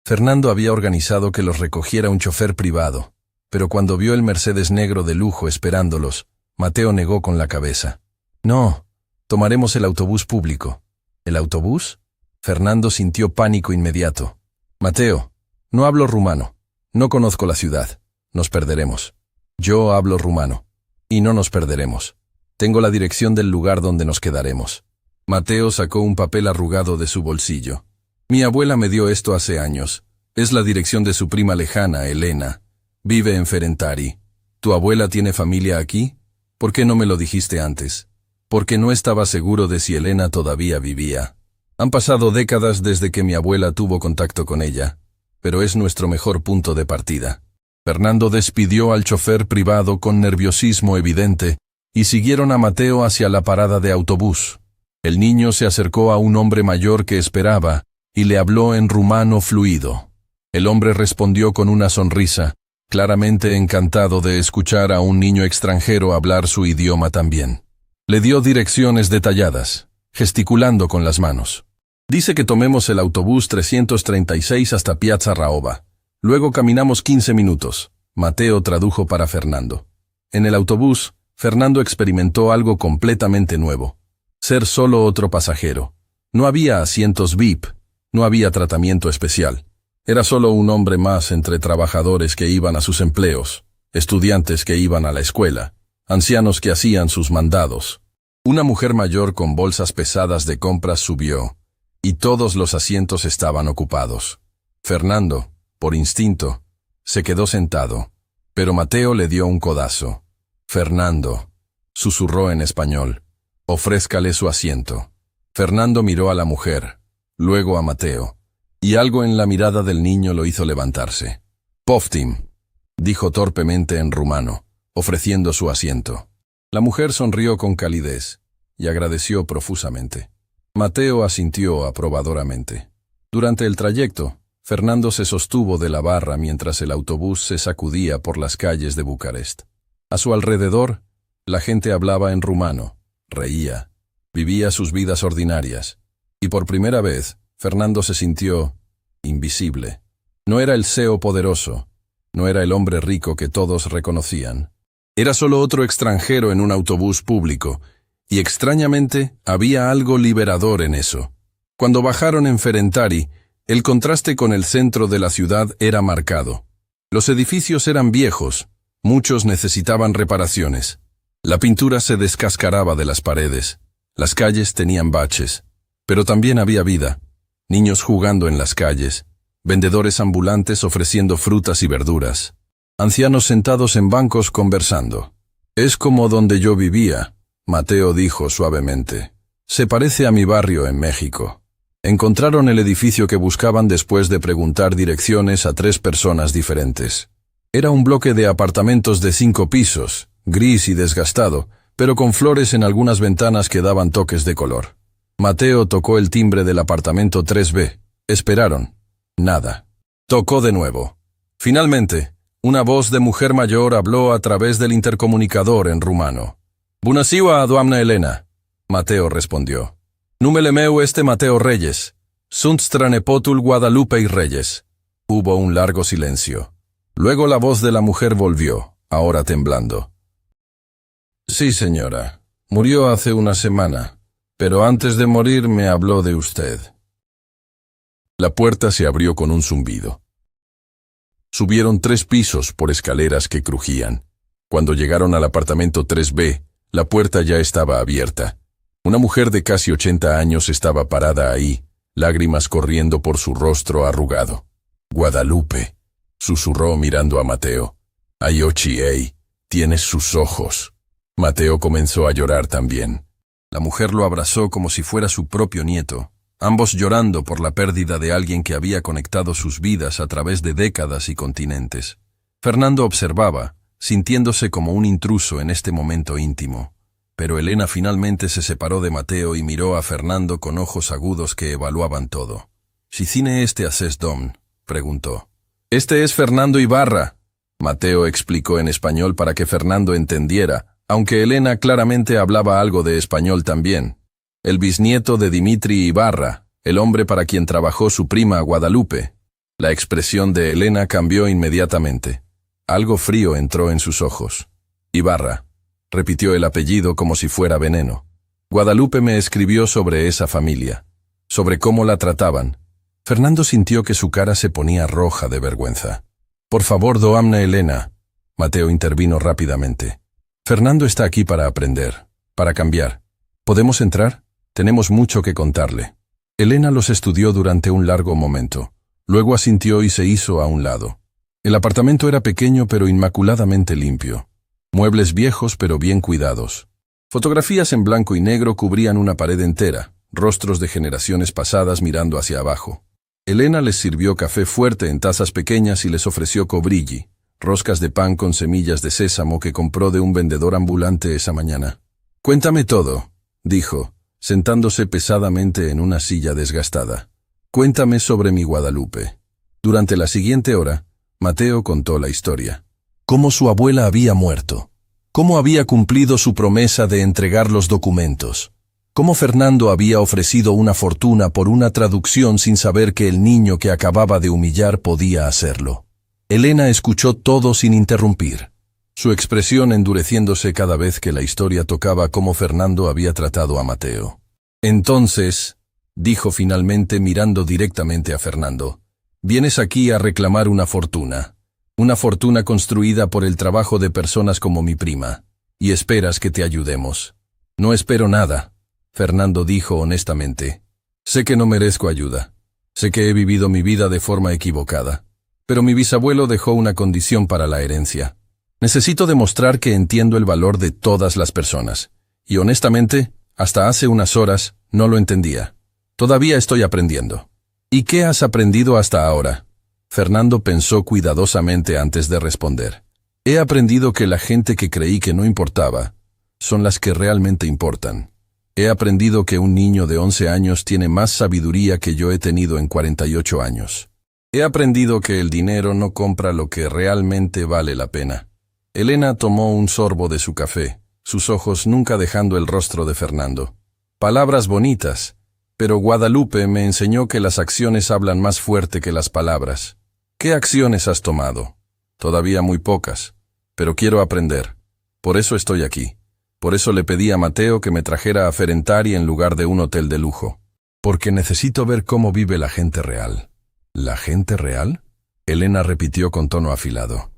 Speaker 1: Fernando había organizado que los recogiera un chofer privado, pero cuando vio el Mercedes negro de lujo esperándolos, Mateo negó con la cabeza. No, tomaremos el autobús público. ¿El autobús? Fernando sintió pánico inmediato. Mateo, no hablo rumano. No conozco la ciudad. Nos perderemos. Yo hablo rumano. Y no nos perderemos. Tengo la dirección del lugar donde nos quedaremos. Mateo sacó un papel arrugado de su bolsillo. Mi abuela me dio esto hace años. Es la dirección de su prima lejana, Elena. Vive en Ferentari. ¿Tu abuela tiene familia aquí? ¿Por qué no me lo dijiste antes? Porque no estaba seguro de si Elena todavía vivía. Han pasado décadas desde que mi abuela tuvo contacto con ella, pero es nuestro mejor punto de partida. Fernando despidió al chofer privado con nerviosismo evidente y siguieron a Mateo hacia la parada de autobús. El niño se acercó a un hombre mayor que esperaba y le habló en rumano fluido. El hombre respondió con una sonrisa, claramente encantado de escuchar a un niño extranjero hablar su idioma también. Le dio direcciones detalladas, gesticulando con las manos. Dice que tomemos el autobús 336 hasta Piazza Raova. Luego caminamos 15 minutos. Mateo tradujo para Fernando. En el autobús, Fernando experimentó algo completamente nuevo. Ser solo otro pasajero. No había asientos VIP, no había tratamiento especial. Era solo un hombre más entre trabajadores que iban a sus empleos, estudiantes que iban a la escuela, ancianos que hacían sus mandados. Una mujer mayor con bolsas pesadas de compras subió, y todos los asientos estaban ocupados. Fernando, por instinto, se quedó sentado, pero Mateo le dio un codazo. Fernando, susurró en español, ofrézcale su asiento. Fernando miró a la mujer, luego a Mateo, y algo en la mirada del niño lo hizo levantarse. Poftim, dijo torpemente en rumano, ofreciendo su asiento. La mujer sonrió con calidez y agradeció profusamente. Mateo asintió aprobadoramente. Durante el trayecto, Fernando se sostuvo de la barra mientras el autobús se sacudía por las calles de Bucarest. A su alrededor, la gente hablaba en rumano, reía, vivía sus vidas ordinarias, y por primera vez, Fernando se sintió invisible. No era el CEO poderoso, no era el hombre rico que todos reconocían. Era solo otro extranjero en un autobús público, y extrañamente había algo liberador en eso. Cuando bajaron en Ferentari, el contraste con el centro de la ciudad era marcado. Los edificios eran viejos, muchos necesitaban reparaciones. La pintura se descascaraba de las paredes, las calles tenían baches, pero también había vida. Niños jugando en las calles, vendedores ambulantes ofreciendo frutas y verduras, ancianos sentados en bancos conversando. Es como donde yo vivía, Mateo dijo suavemente. Se parece a mi barrio en México. Encontraron el edificio que buscaban después de preguntar direcciones a 3 personas diferentes. Era un bloque de apartamentos de 5 pisos, gris y desgastado, pero con flores en algunas ventanas que daban toques de color. Mateo tocó el timbre del apartamento 3B. Esperaron. Nada. Tocó de nuevo. Finalmente, una voz de mujer mayor habló a través del intercomunicador en rumano. Bună ziua, doamna Elena. Mateo respondió. Numele meu este Mateo Reyes. Sunt strănepotul Guadalupei Reyes. Hubo un largo silencio. Luego la voz de la mujer volvió, ahora temblando. Sí, señora. Murió hace una semana. Pero antes de morir me habló de usted. La puerta se abrió con un zumbido. Subieron 3 pisos por escaleras que crujían. Cuando llegaron al apartamento 3B, la puerta ya estaba abierta. Una mujer de casi 80 años estaba parada ahí, lágrimas corriendo por su rostro arrugado. Guadalupe, susurró mirando a Mateo. Ayochi, tienes sus ojos. Mateo comenzó a llorar también. La mujer lo abrazó como si fuera su propio nieto, ambos llorando por la pérdida de alguien que había conectado sus vidas a través de décadas y continentes. Fernando observaba, sintiéndose como un intruso en este momento íntimo. Pero Elena finalmente se separó de Mateo y miró a Fernando con ojos agudos que evaluaban todo. «¿Si cine este haces dom?» preguntó. «Este es Fernando Ibarra», Mateo explicó en español para que Fernando entendiera, aunque Elena claramente hablaba algo de español también. El bisnieto de Dimitri Ibarra, el hombre para quien trabajó su prima Guadalupe. La expresión de Elena cambió inmediatamente. Algo frío entró en sus ojos. Ibarra. Repitió el apellido como si fuera veneno. Guadalupe me escribió sobre esa familia, sobre cómo la trataban. Fernando sintió que su cara se ponía roja de vergüenza. Por favor, doamna Elena. Mateo intervino rápidamente. Fernando está aquí para aprender, para cambiar. ¿Podemos entrar? Tenemos mucho que contarle. Elena los estudió durante un largo momento. Luego asintió y se hizo a un lado. El apartamento era pequeño pero inmaculadamente limpio. Muebles viejos pero bien cuidados. Fotografías en blanco y negro cubrían una pared entera, rostros de generaciones pasadas mirando hacia abajo. Elena les sirvió café fuerte en tazas pequeñas y les ofreció cobrilli, roscas de pan con semillas de sésamo que compró de un vendedor ambulante esa mañana. Cuéntame todo, dijo, sentándose pesadamente en una silla desgastada. Cuéntame sobre mi Guadalupe. Durante la siguiente hora, Mateo contó la historia. Cómo su abuela había muerto. Cómo había cumplido su promesa de entregar los documentos. Cómo Fernando había ofrecido una fortuna por una traducción sin saber que el niño que acababa de humillar podía hacerlo. Elena escuchó todo sin interrumpir, su expresión endureciéndose cada vez que la historia tocaba cómo Fernando había tratado a Mateo. Entonces, dijo finalmente mirando directamente a Fernando, vienes aquí a reclamar una fortuna construida por el trabajo de personas como mi prima, y esperas que te ayudemos. No espero nada, Fernando dijo honestamente. Sé que no merezco ayuda, sé que he vivido mi vida de forma equivocada, pero mi bisabuelo dejó una condición para la herencia. Necesito demostrar que entiendo el valor de todas las personas, y honestamente, hasta hace unas horas, no lo entendía. Todavía estoy aprendiendo. ¿Y qué has aprendido hasta ahora? Fernando pensó cuidadosamente antes de responder. He aprendido que la gente que creí que no importaba, son las que realmente importan. He aprendido que un niño de 11 años tiene más sabiduría que yo he tenido en 48 años. He aprendido que el dinero no compra lo que realmente vale la pena. Elena tomó un sorbo de su café, sus ojos nunca dejando el rostro de Fernando. Palabras bonitas, pero Guadalupe me enseñó que las acciones hablan más fuerte que las palabras. ¿Qué acciones has tomado? Todavía muy pocas, pero quiero aprender. Por eso estoy aquí. Por eso le pedí a Mateo que me trajera a Ferentari en lugar de un hotel de lujo. Porque necesito ver cómo vive la gente real. ¿La gente real? Elena repitió con tono afilado.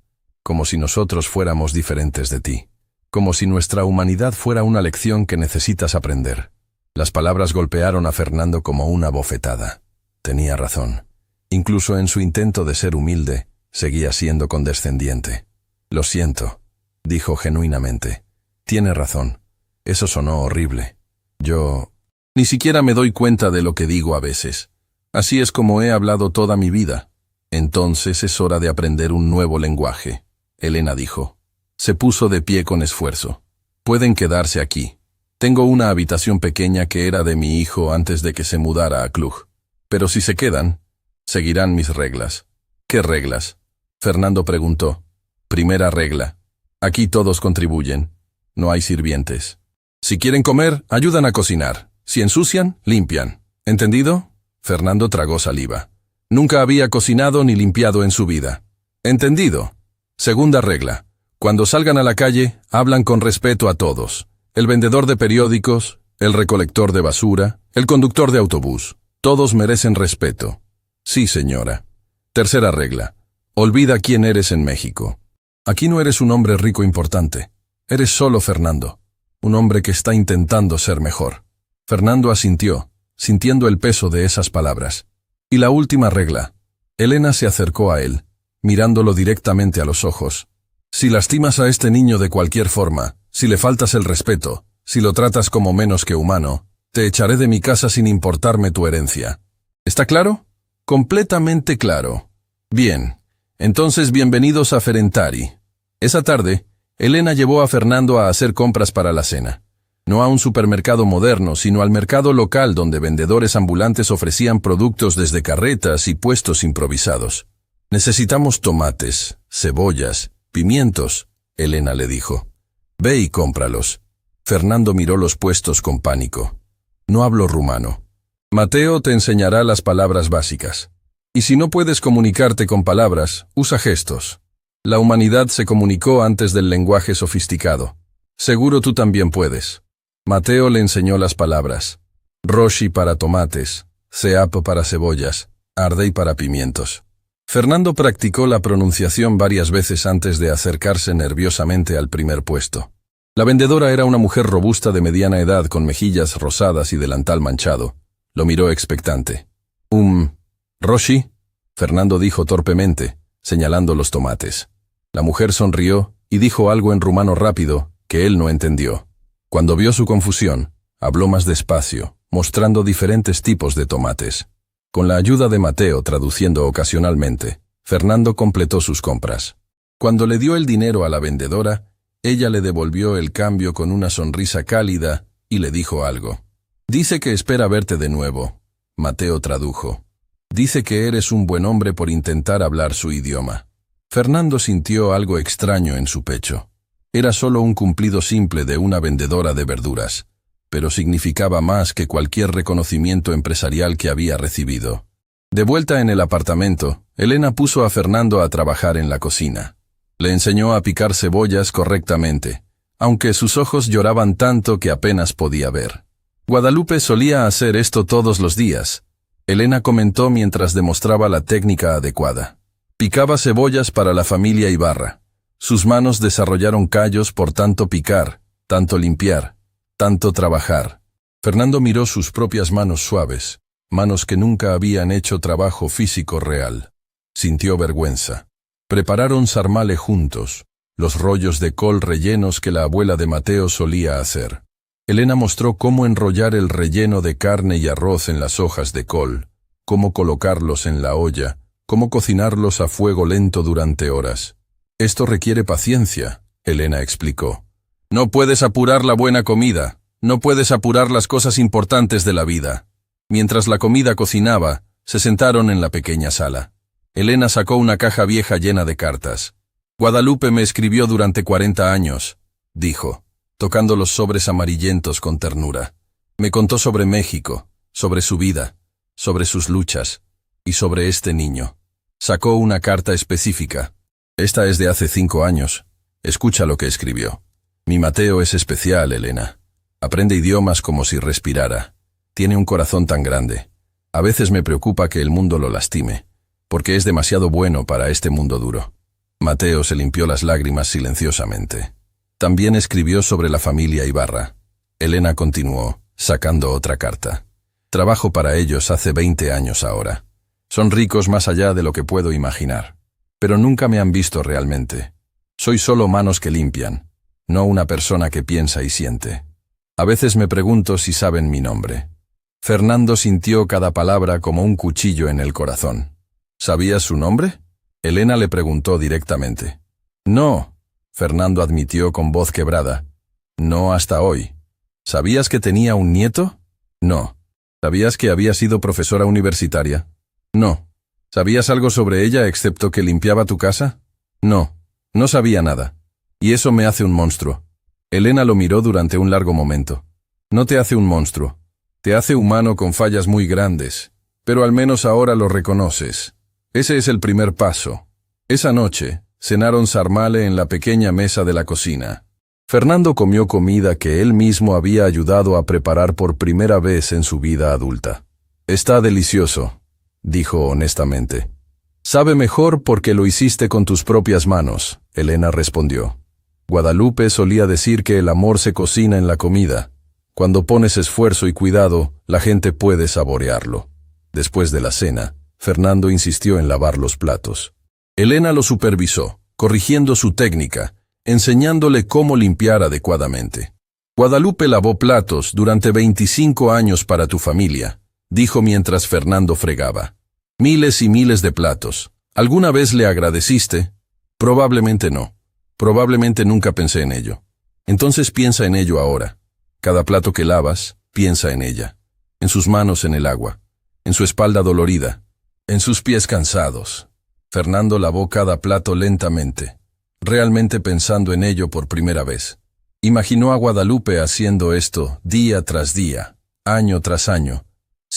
Speaker 1: Como si nosotros fuéramos diferentes de ti. Como si nuestra humanidad fuera una lección que necesitas aprender. Las palabras golpearon a Fernando como una bofetada. Tenía razón. Incluso en su intento de ser humilde, seguía siendo condescendiente. Lo siento, dijo genuinamente. Tiene razón. Eso sonó horrible. Yo ni siquiera me doy cuenta de lo que digo a veces. Así es como he hablado toda mi vida. Entonces es hora de aprender un nuevo lenguaje, Elena dijo. Se puso de pie con esfuerzo. Pueden quedarse aquí. Tengo una habitación pequeña que era de mi hijo antes de que se mudara a Cluj. Pero si se quedan, seguirán mis reglas. ¿Qué reglas? Fernando preguntó. Primera regla. Aquí todos contribuyen. No hay sirvientes. Si quieren comer, ayudan a cocinar. Si ensucian, limpian. ¿Entendido? Fernando tragó saliva. Nunca había cocinado ni limpiado en su vida. ¿Entendido? Segunda regla. Cuando salgan a la calle, hablan con respeto a todos. El vendedor de periódicos, el recolector de basura, el conductor de autobús. Todos merecen respeto. Sí, señora. Tercera regla. Olvida quién eres en México. Aquí no eres un hombre rico importante. Eres solo Fernando, un hombre que está intentando ser mejor. Fernando asintió, sintiendo el peso de esas palabras. Y la última regla. Elena se acercó a él, mirándolo directamente a los ojos. Si lastimas a este niño de cualquier forma, si le faltas el respeto, si lo tratas como menos que humano, te echaré de mi casa sin importarme tu herencia. ¿Está claro? Completamente claro. Bien, entonces bienvenidos a Ferentari. Esa tarde, Elena llevó a Fernando a hacer compras para la cena. No a un supermercado moderno, sino al mercado local donde vendedores ambulantes ofrecían productos desde carretas y puestos improvisados. Necesitamos tomates, cebollas, pimientos, Elena le dijo. Ve y cómpralos. Fernando miró los puestos con pánico. No hablo rumano. Mateo te enseñará las palabras básicas. Y si no puedes comunicarte con palabras, usa gestos. La humanidad se comunicó antes del lenguaje sofisticado. Seguro tú también puedes. Mateo le enseñó las palabras. Roshi para tomates, ceap para cebollas, ardei para pimientos. Fernando practicó la pronunciación varias veces antes de acercarse nerviosamente al primer puesto. La vendedora era una mujer robusta de mediana edad con mejillas rosadas y delantal manchado. Lo miró expectante. ¿Roshi? Fernando dijo torpemente, señalando los tomates. La mujer sonrió y dijo algo en rumano rápido que él no entendió. Cuando vio su confusión, habló más despacio, mostrando diferentes tipos de tomates. Con la ayuda de Mateo traduciendo ocasionalmente, Fernando completó sus compras. Cuando le dio el dinero a la vendedora, ella le devolvió el cambio con una sonrisa cálida y le dijo algo. Dice que espera verte de nuevo. Mateo tradujo. Dice que eres un buen hombre por intentar hablar su idioma. Fernando sintió algo extraño en su pecho. Era solo un cumplido simple de una vendedora de verduras, pero significaba más que cualquier reconocimiento empresarial que había recibido. De vuelta en el apartamento, Elena puso a Fernando a trabajar en la cocina. Le enseñó a picar cebollas correctamente, aunque sus ojos lloraban tanto que apenas podía ver. Guadalupe solía hacer esto todos los días. Elena comentó mientras demostraba la técnica adecuada. Picaba cebollas para la familia Ibarra. Sus manos desarrollaron callos por tanto picar, tanto limpiar, tanto trabajar. Fernando miró sus propias manos suaves, manos que nunca habían hecho trabajo físico real. Sintió vergüenza. Prepararon sarmale juntos, los rollos de col rellenos que la abuela de Mateo solía hacer. Elena mostró cómo enrollar el relleno de carne y arroz en las hojas de col, cómo colocarlos en la olla, cómo cocinarlos a fuego lento durante horas. Esto requiere paciencia, Elena explicó. No puedes apurar la buena comida, no puedes apurar las cosas importantes de la vida. Mientras la comida cocinaba, se sentaron en la pequeña sala. Elena sacó una caja vieja llena de cartas. Guadalupe me escribió durante 40 años, dijo, tocando los sobres amarillentos con ternura. Me contó sobre México, sobre su vida, sobre sus luchas, y sobre este niño. Sacó una carta específica. Esta es de hace 5 años. Escucha lo que escribió. Mi Mateo es especial, Elena. Aprende idiomas como si respirara. Tiene un corazón tan grande. A veces me preocupa que el mundo lo lastime, porque es demasiado bueno para este mundo duro. Mateo se limpió las lágrimas silenciosamente. También escribió sobre la familia Ibarra. Elena continuó, sacando otra carta. Trabajo para ellos hace 20 años ahora. Son ricos más allá de lo que puedo imaginar. Pero nunca me han visto realmente. Soy solo manos que limpian, no una persona que piensa y siente. A veces me pregunto si saben mi nombre. Fernando sintió cada palabra como un cuchillo en el corazón. ¿Sabías su nombre? Elena le preguntó directamente. No, Fernando admitió con voz quebrada. No hasta hoy. ¿Sabías que tenía un nieto? No. ¿Sabías que había sido profesora universitaria? No. ¿Sabías algo sobre ella excepto que limpiaba tu casa? No. No sabía nada. Y eso me hace un monstruo. Elena lo miró durante un largo momento. No te hace un monstruo. Te hace humano con fallas muy grandes. Pero al menos ahora lo reconoces. Ese es el primer paso. Esa noche, cenaron sarmale en la pequeña mesa de la cocina. Fernando comió comida que él mismo había ayudado a preparar por primera vez en su vida adulta. Está delicioso, dijo honestamente. Sabe mejor porque lo hiciste con tus propias manos, Elena respondió. Guadalupe solía decir que el amor se cocina en la comida. Cuando pones esfuerzo y cuidado, la gente puede saborearlo. Después de la cena, Fernando insistió en lavar los platos. Elena lo supervisó, corrigiendo su técnica, enseñándole cómo limpiar adecuadamente. Guadalupe lavó platos durante 25 años para tu familia, dijo mientras Fernando fregaba. Miles y miles de platos. ¿Alguna vez le agradeciste? Probablemente no. Probablemente nunca pensé en ello. Entonces piensa en ello ahora. Cada plato que lavas, piensa en ella. En sus manos en el agua. En su espalda dolorida. En sus pies cansados. Fernando lavó cada plato lentamente, realmente pensando en ello por primera vez. Imaginó a Guadalupe haciendo esto día tras día, año tras año,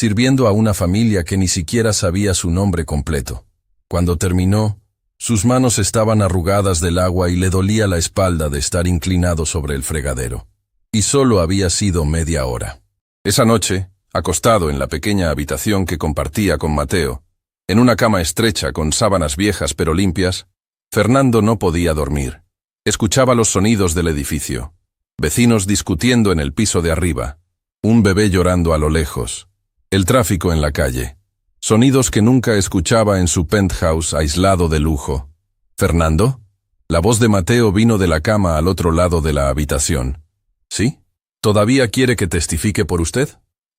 Speaker 1: sirviendo a una familia que ni siquiera sabía su nombre completo. Cuando terminó, sus manos estaban arrugadas del agua y le dolía la espalda de estar inclinado sobre el fregadero. Y solo había sido media hora. Esa noche, acostado en la pequeña habitación que compartía con Mateo, en una cama estrecha con sábanas viejas pero limpias, Fernando no podía dormir. Escuchaba los sonidos del edificio, vecinos discutiendo en el piso de arriba, un bebé llorando a lo lejos, el tráfico en la calle, sonidos que nunca escuchaba en su penthouse aislado de lujo. ¿Fernando? La voz de Mateo vino de la cama al otro lado de la habitación. ¿Sí? ¿Todavía quiere que testifique por usted?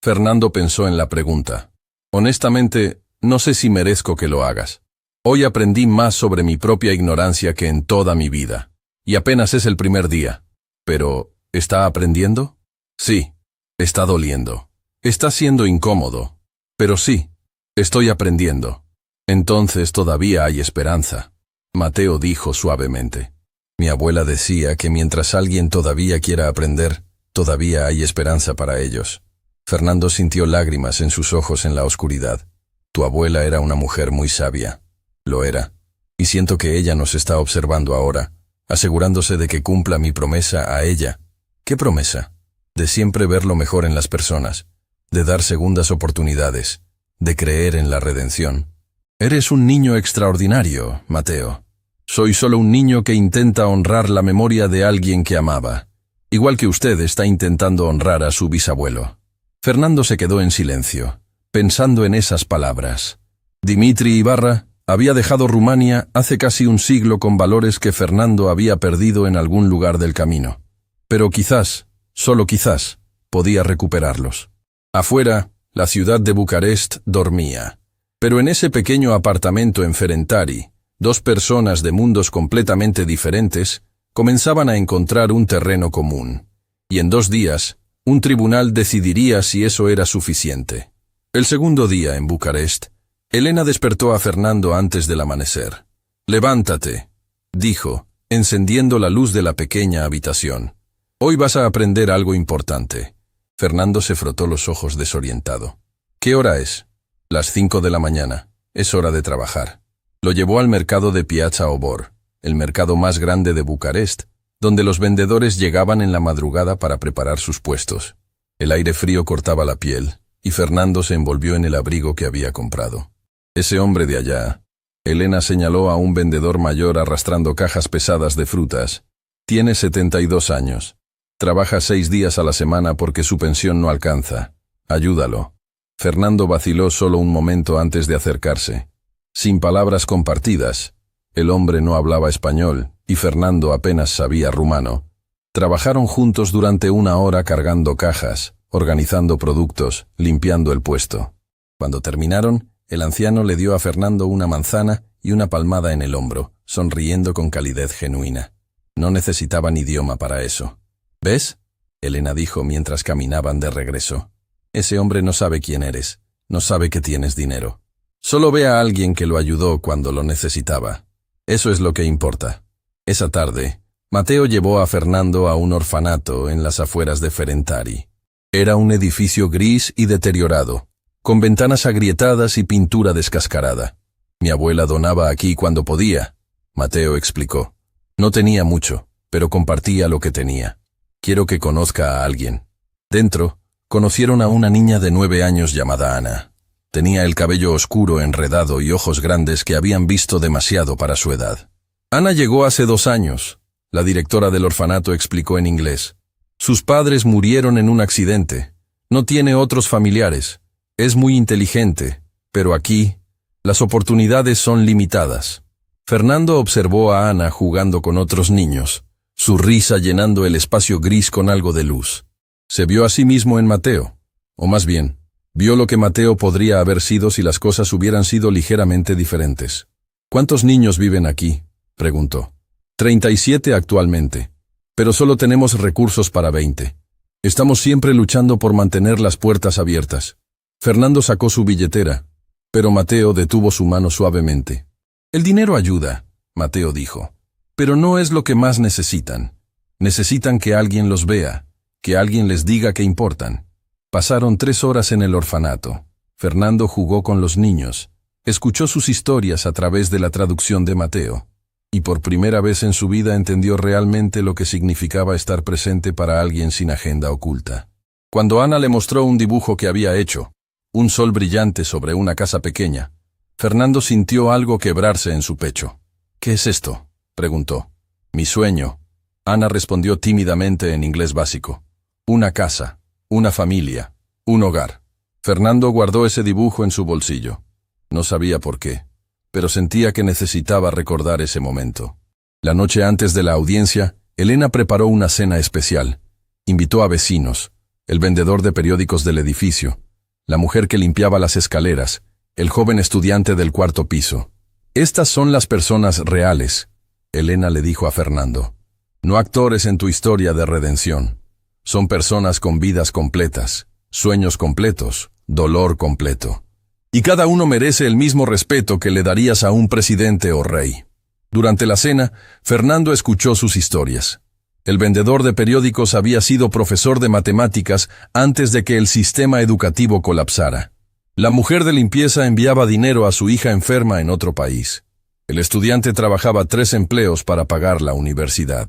Speaker 1: Fernando pensó en la pregunta. Honestamente, no sé si merezco que lo hagas. Hoy aprendí más sobre mi propia ignorancia que en toda mi vida. Y apenas es el primer día. Pero, ¿está aprendiendo? Sí. Está doliendo. Está siendo incómodo. Pero sí, estoy aprendiendo. Entonces todavía hay esperanza. Mateo dijo suavemente. Mi abuela decía que mientras alguien todavía quiera aprender, todavía hay esperanza para ellos. Fernando sintió lágrimas en sus ojos en la oscuridad. Tu abuela era una mujer muy sabia. Lo era. Y siento que ella nos está observando ahora, asegurándose de que cumpla mi promesa a ella. ¿Qué promesa? De siempre ver lo mejor en las personas, de dar segundas oportunidades, de creer en la redención. Eres un niño extraordinario, Mateo. Soy solo un niño que intenta honrar la memoria de alguien que amaba, igual que usted está intentando honrar a su bisabuelo. Fernando se quedó en silencio, pensando en esas palabras. Dimitri Ibarra había dejado Rumania hace casi un siglo con valores que Fernando había perdido en algún lugar del camino. Pero quizás, solo quizás, podía recuperarlos. Afuera, la ciudad de Bucarest dormía. Pero en ese pequeño apartamento en Ferentari, dos personas de mundos completamente diferentes comenzaban a encontrar un terreno común. Y en 2 días, un tribunal decidiría si eso era suficiente. El segundo día en Bucarest, Elena despertó a Fernando antes del amanecer. «Levántate», dijo, encendiendo la luz de la pequeña habitación. «Hoy vas a aprender algo importante». Fernando se frotó los ojos desorientado. «¿Qué hora es?» «Las 5 de la mañana. Es hora de trabajar». Lo llevó al mercado de Piazza Obor, el mercado más grande de Bucarest, donde los vendedores llegaban en la madrugada para preparar sus puestos. El aire frío cortaba la piel, y Fernando se envolvió en el abrigo que había comprado. «Ese hombre de allá», Elena señaló a un vendedor mayor arrastrando cajas pesadas de frutas, «tiene 72 años. Trabaja 6 días a la semana porque su pensión no alcanza. Ayúdalo». Fernando vaciló solo un momento antes de acercarse. Sin palabras compartidas, el hombre no hablaba español y Fernando apenas sabía rumano. Trabajaron juntos durante 1 hora cargando cajas, organizando productos, limpiando el puesto. Cuando terminaron, el anciano le dio a Fernando una manzana y una palmada en el hombro, sonriendo con calidez genuina. No necesitaban idioma para eso. «¿Ves?», Elena dijo mientras caminaban de regreso. «Ese hombre no sabe quién eres, no sabe que tienes dinero. Solo ve a alguien que lo ayudó cuando lo necesitaba. Eso es lo que importa». Esa tarde, Mateo llevó a Fernando a un orfanato en las afueras de Ferentari. Era un edificio gris y deteriorado, con ventanas agrietadas y pintura descascarada. «Mi abuela donaba aquí cuando podía», Mateo explicó. «No tenía mucho, pero compartía lo que tenía. Quiero que conozca a alguien». Dentro, conocieron a una niña de 9 años llamada Ana. Tenía el cabello oscuro, enredado y ojos grandes que habían visto demasiado para su edad. «Ana llegó hace 2 años», la directora del orfanato explicó en inglés. «Sus padres murieron en un accidente. No tiene otros familiares. Es muy inteligente, pero aquí, las oportunidades son limitadas». Fernando observó a Ana jugando con otros niños, su risa llenando el espacio gris con algo de luz. Se vio a sí mismo en Mateo, o más bien, vio lo que Mateo podría haber sido si las cosas hubieran sido ligeramente diferentes. «¿Cuántos niños viven aquí?», preguntó. 37 actualmente, pero solo tenemos recursos para 20. Estamos siempre luchando por mantener las puertas abiertas». Fernando sacó su billetera, pero Mateo detuvo su mano suavemente. «El dinero ayuda», Mateo dijo, «pero no es lo que más necesitan. Necesitan que alguien los vea, que alguien les diga que importan». Pasaron 3 horas en el orfanato. Fernando jugó con los niños, escuchó sus historias a través de la traducción de Mateo, y por primera vez en su vida entendió realmente lo que significaba estar presente para alguien sin agenda oculta. Cuando Ana le mostró un dibujo que había hecho, un sol brillante sobre una casa pequeña, Fernando sintió algo quebrarse en su pecho. «¿Qué es esto?», preguntó. «Mi sueño», Ana respondió tímidamente en inglés básico. «Una casa, una familia, un hogar». Fernando guardó ese dibujo en su bolsillo. No sabía por qué, pero sentía que necesitaba recordar ese momento. La noche antes de la audiencia, Elena preparó una cena especial. Invitó a vecinos, el vendedor de periódicos del edificio, la mujer que limpiaba las escaleras, el joven estudiante del cuarto piso. «Estas son las personas reales», Elena le dijo a Fernando. «No actores en tu historia de redención. Son personas con vidas completas, sueños completos, dolor completo. Y cada uno merece el mismo respeto que le darías a un presidente o rey». Durante la cena, Fernando escuchó sus historias. El vendedor de periódicos había sido profesor de matemáticas antes de que el sistema educativo colapsara. La mujer de limpieza enviaba dinero a su hija enferma en otro país. El estudiante trabajaba 3 empleos para pagar la universidad.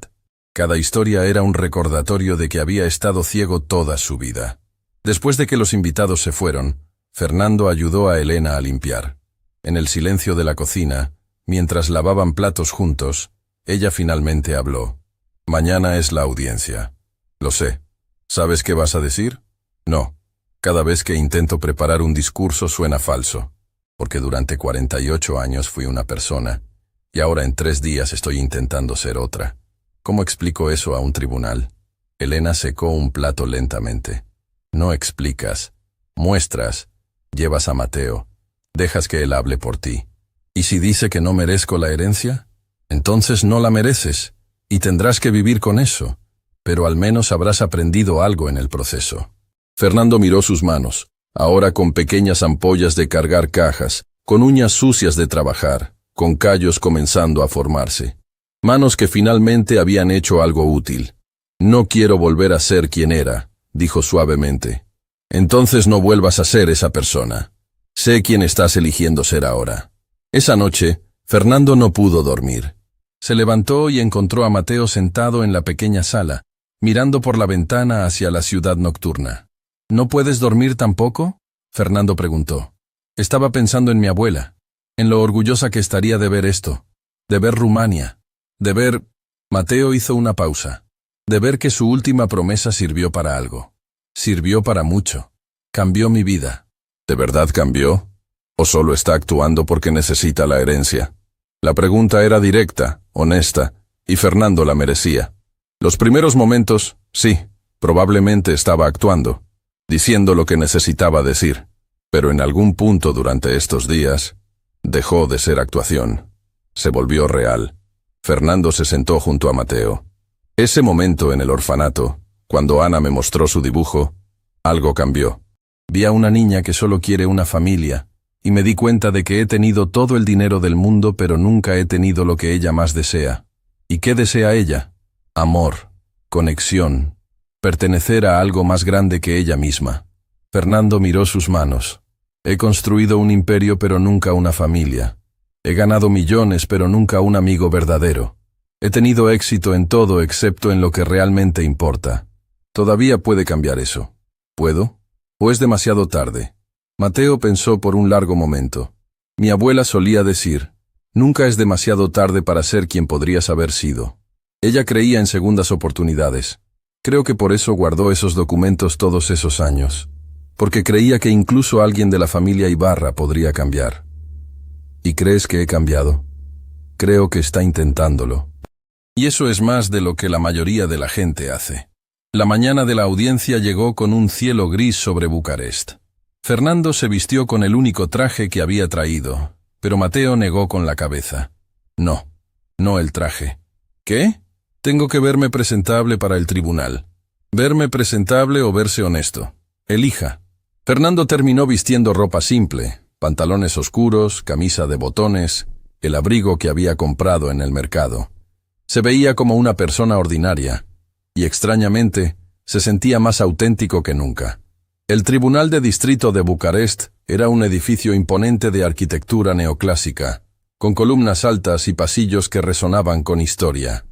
Speaker 1: Cada historia era un recordatorio de que había estado ciego toda su vida. Después de que los invitados se fueron, Fernando ayudó a Elena a limpiar. En el silencio de la cocina, mientras lavaban platos juntos, ella finalmente habló. «Mañana es la audiencia. Lo sé. ¿Sabes qué vas a decir? No. Cada vez que intento preparar un discurso suena falso, porque durante 48 años fui una persona, y ahora en 3 días estoy intentando ser otra. ¿Cómo explico eso a un tribunal?» Elena secó un plato lentamente. «No explicas. Muestras. Llevas a Mateo. Dejas que él hable por ti. ¿Y si dice que no merezco la herencia? Entonces no la mereces, y tendrás que vivir con eso, pero al menos habrás aprendido algo en el proceso». Fernando miró sus manos, ahora con pequeñas ampollas de cargar cajas, con uñas sucias de trabajar, con callos comenzando a formarse. Manos que finalmente habían hecho algo útil. «No quiero volver a ser quien era», dijo suavemente. «Entonces no vuelvas a ser esa persona. Sé quién estás eligiendo ser ahora». Esa noche, Fernando no pudo dormir. Se levantó y encontró a Mateo sentado en la pequeña sala, mirando por la ventana hacia la ciudad nocturna. «¿No puedes dormir tampoco?», Fernando preguntó. «Estaba pensando en mi abuela, en lo orgullosa que estaría de ver esto, de ver Rumania, de ver...». Mateo hizo una pausa. «De ver que su última promesa sirvió para algo. Sirvió para mucho. Cambió mi vida». «¿De verdad cambió? ¿O solo está actuando porque necesita la herencia?». La pregunta era directa, honesta, y Fernando la merecía. Los primeros momentos, sí, probablemente estaba actuando, diciendo lo que necesitaba decir, pero en algún punto durante estos días, dejó de ser actuación. Se volvió real. Fernando se sentó junto a Mateo. Ese momento en el orfanato, cuando Ana me mostró su dibujo, algo cambió. Vi a una niña que solo quiere una familia, y me di cuenta de que he tenido todo el dinero del mundo, pero nunca he tenido lo que ella más desea. ¿Y qué desea ella? Amor, conexión, pertenecer a algo más grande que ella misma. Fernando miró sus manos. He construido un imperio, pero nunca una familia. He ganado millones, pero nunca un amigo verdadero. He tenido éxito en todo excepto en lo que realmente importa. Todavía puede cambiar eso. ¿Puedo? ¿O es demasiado tarde? Mateo pensó por un largo momento. Mi abuela solía decir, nunca es demasiado tarde para ser quien podrías haber sido. Ella creía en segundas oportunidades. Creo que por eso guardó esos documentos todos esos años. Porque creía que incluso alguien de la familia Ibarra podría cambiar. ¿Y crees que he cambiado? Creo que está intentándolo. Y eso es más de lo que la mayoría de la gente hace. La mañana de la audiencia llegó con un cielo gris sobre Bucarest. Fernando se vistió con el único traje que había traído, pero Mateo negó con la cabeza. No, no el traje. ¿Qué? Tengo que verme presentable para el tribunal. Verme presentable o verse honesto. Elija. Fernando terminó vistiendo ropa simple, pantalones oscuros, camisa de botones, el abrigo que había comprado en el mercado. Se veía como una persona ordinaria, y extrañamente, se sentía más auténtico que nunca. El Tribunal de Distrito de Bucarest era un edificio imponente de arquitectura neoclásica, con columnas altas y pasillos que resonaban con historia.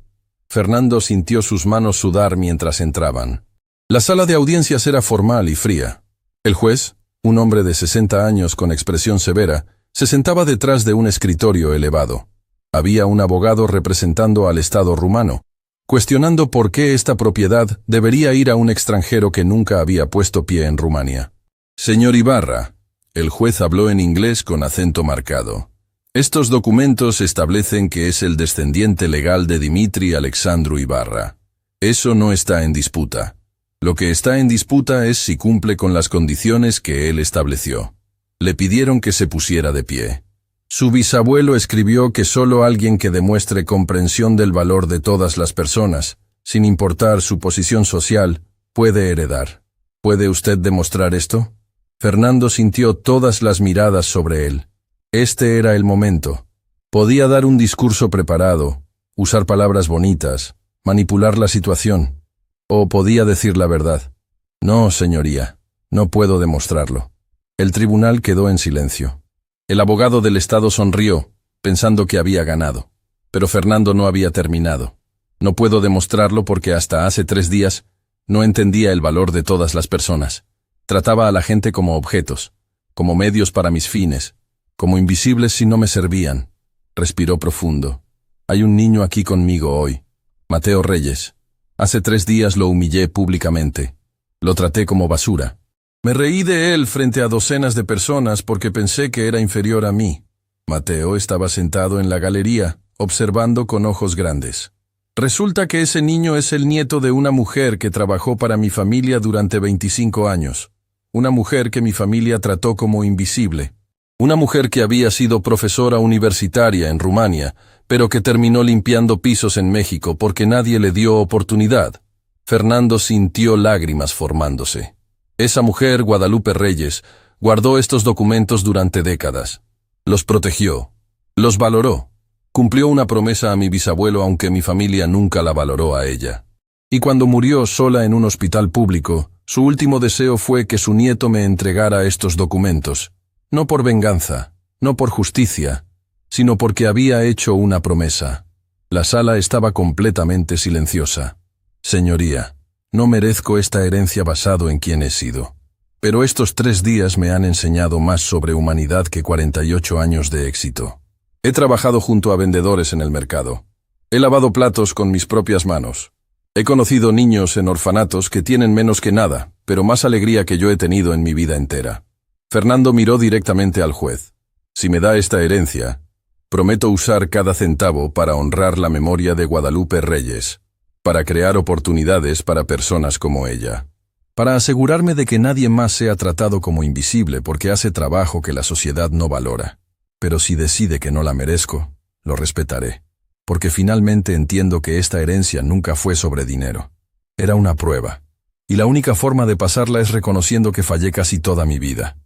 Speaker 1: Fernando sintió sus manos sudar mientras entraban. La sala de audiencias era formal y fría. El juez, un hombre de 60 años con expresión severa, se sentaba detrás de un escritorio elevado. Había un abogado representando al Estado rumano, cuestionando por qué esta propiedad debería ir a un extranjero que nunca había puesto pie en Rumania. Señor Ibarra, el juez habló en inglés con acento marcado. Estos documentos establecen que es el descendiente legal de Dimitri Alexandru Ibarra. Eso no está en disputa. Lo que está en disputa es si cumple con las condiciones que él estableció. Le pidieron que se pusiera de pie. Su bisabuelo escribió que solo alguien que demuestre comprensión del valor de todas las personas, sin importar su posición social, puede heredar. ¿Puede usted demostrar esto? Fernando sintió todas las miradas sobre él. Este era el momento. Podía dar un discurso preparado, usar palabras bonitas, manipular la situación. O podía decir la verdad. No, señoría, no puedo demostrarlo. El tribunal quedó en silencio. El abogado del Estado sonrió, pensando que había ganado. Pero Fernando no había terminado. No puedo demostrarlo porque hasta hace 3 días no entendía el valor de todas las personas. Trataba a la gente como objetos, como medios para mis fines, como invisibles si no me servían. Respiró profundo. Hay un niño aquí conmigo hoy, Mateo Reyes. Hace 3 días lo humillé públicamente. Lo traté como basura. Me reí de él frente a docenas de personas porque pensé que era inferior a mí. Mateo estaba sentado en la galería, observando con ojos grandes. Resulta que ese niño es el nieto de una mujer que trabajó para mi familia durante 25 años. Una mujer que mi familia trató como invisible. Una mujer que había sido profesora universitaria en Rumania, pero que terminó limpiando pisos en México porque nadie le dio oportunidad. Fernando sintió lágrimas formándose. Esa mujer, Guadalupe Reyes, guardó estos documentos durante décadas. Los protegió. Los valoró. Cumplió una promesa a mi bisabuelo aunque mi familia nunca la valoró a ella. Y cuando murió sola en un hospital público, su último deseo fue que su nieto me entregara estos documentos. No por venganza, no por justicia, sino porque había hecho una promesa. La sala estaba completamente silenciosa. Señoría, no merezco esta herencia basado en quien he sido. Pero estos 3 días me han enseñado más sobre humanidad que 48 años de éxito. He trabajado junto a vendedores en el mercado. He lavado platos con mis propias manos. He conocido niños en orfanatos que tienen menos que nada, pero más alegría que yo he tenido en mi vida entera. Fernando miró directamente al juez. Si me da esta herencia, prometo usar cada centavo para honrar la memoria de Guadalupe Reyes, para crear oportunidades para personas como ella, para asegurarme de que nadie más sea tratado como invisible porque hace trabajo que la sociedad no valora. Pero si decide que no la merezco, lo respetaré, porque finalmente entiendo que esta herencia nunca fue sobre dinero. Era una prueba, y la única forma de pasarla es reconociendo que fallé casi toda mi vida.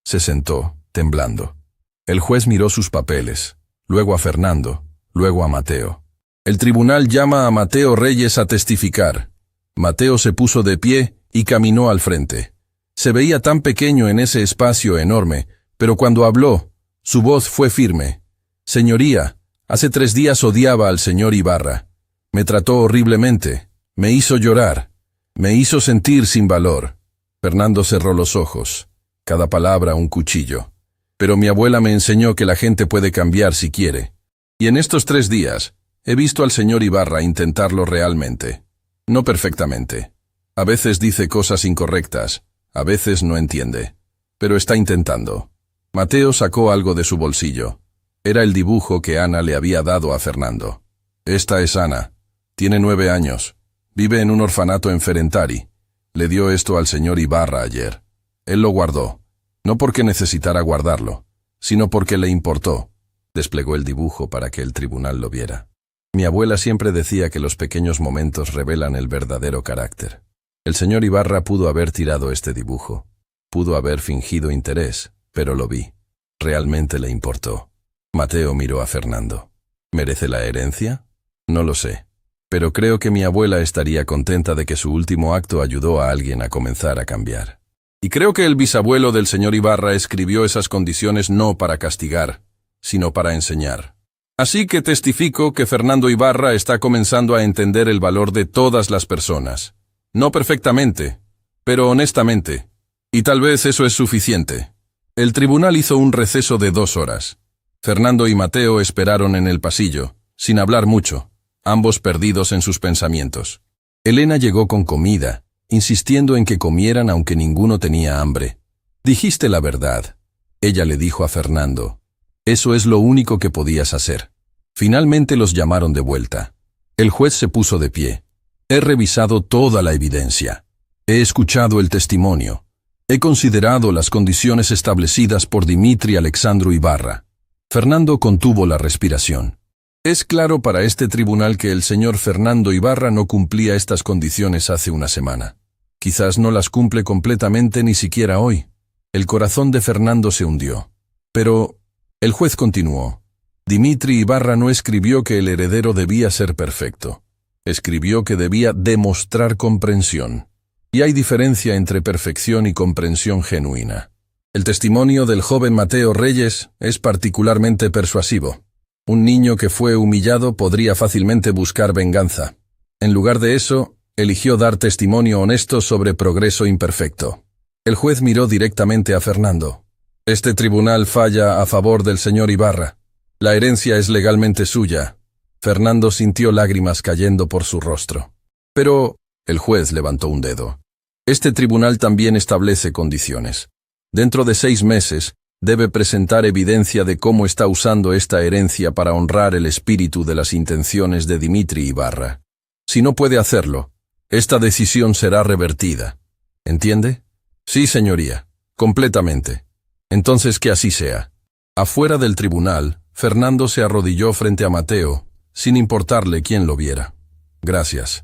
Speaker 1: Se sentó, temblando. El juez miró sus papeles, luego a Fernando, luego a Mateo. El tribunal llama a Mateo Reyes a testificar. Mateo se puso de pie y caminó al frente. Se veía tan pequeño en ese espacio enorme, pero cuando habló, su voz fue firme. Señoría, hace 3 días odiaba al señor Ibarra. Me trató horriblemente, me hizo llorar, me hizo sentir sin valor. Fernando cerró los ojos. Cada palabra un cuchillo. Pero mi abuela me enseñó que la gente puede cambiar si quiere. Y en estos 3 días, he visto al señor Ibarra intentarlo realmente. No perfectamente. A veces dice cosas incorrectas, a veces no entiende. Pero está intentando. Mateo sacó algo de su bolsillo. Era el dibujo que Ana le había dado a Fernando. Esta es Ana. Tiene 9 años. Vive en un orfanato en Ferentari. Le dio esto al señor Ibarra ayer. Él lo guardó. No porque necesitara guardarlo, sino porque le importó. Desplegó el dibujo para que el tribunal lo viera. Mi abuela siempre decía que los pequeños momentos revelan el verdadero carácter. El señor Ibarra pudo haber tirado este dibujo. Pudo haber fingido interés, pero lo vi. Realmente le importó. Mateo miró a Fernando. ¿Merece la herencia? No lo sé. Pero creo que mi abuela estaría contenta de que su último acto ayudó a alguien a comenzar a cambiar. Y creo que el bisabuelo del señor Ibarra escribió esas condiciones no para castigar, sino para enseñar. Así que testifico que Fernando Ibarra está comenzando a entender el valor de todas las personas. No perfectamente, pero honestamente. Y tal vez eso es suficiente. El tribunal hizo un receso de 2 horas. Fernando y Mateo esperaron en el pasillo, sin hablar mucho, ambos perdidos en sus pensamientos. Elena llegó con comida, insistiendo en que comieran aunque ninguno tenía hambre. «Dijiste la verdad», ella le dijo a Fernando. «Eso es lo único que podías hacer». Finalmente los llamaron de vuelta. El juez se puso de pie. «He revisado toda la evidencia. He escuchado el testimonio. He considerado las condiciones establecidas por Dimitri Alexandru Ibarra». Fernando contuvo la respiración. «Es claro para este tribunal que el señor Fernando Ibarra no cumplía estas condiciones hace una semana. Quizás no las cumple completamente ni siquiera hoy». El corazón de Fernando se hundió. Pero el juez continuó. «Dimitri Ibarra no escribió que el heredero debía ser perfecto. Escribió que debía demostrar comprensión. Y hay diferencia entre perfección y comprensión genuina. El testimonio del joven Mateo Reyes es particularmente persuasivo. Un niño que fue humillado podría fácilmente buscar venganza. En lugar de eso, eligió dar testimonio honesto sobre progreso imperfecto». El juez miró directamente a Fernando. «Este tribunal falla a favor del señor Ibarra. La herencia es legalmente suya». Fernando sintió lágrimas cayendo por su rostro. «Pero», el juez levantó un dedo, «este tribunal también establece condiciones. Dentro de 6 meses, debe presentar evidencia de cómo está usando esta herencia para honrar el espíritu de las intenciones de Dimitri Ibarra. Si no puede hacerlo, esta decisión será revertida. ¿Entiende?» «Sí, señoría, completamente». «Entonces que así sea». Afuera del tribunal, Fernando se arrodilló frente a Mateo, sin importarle quién lo viera. «Gracias.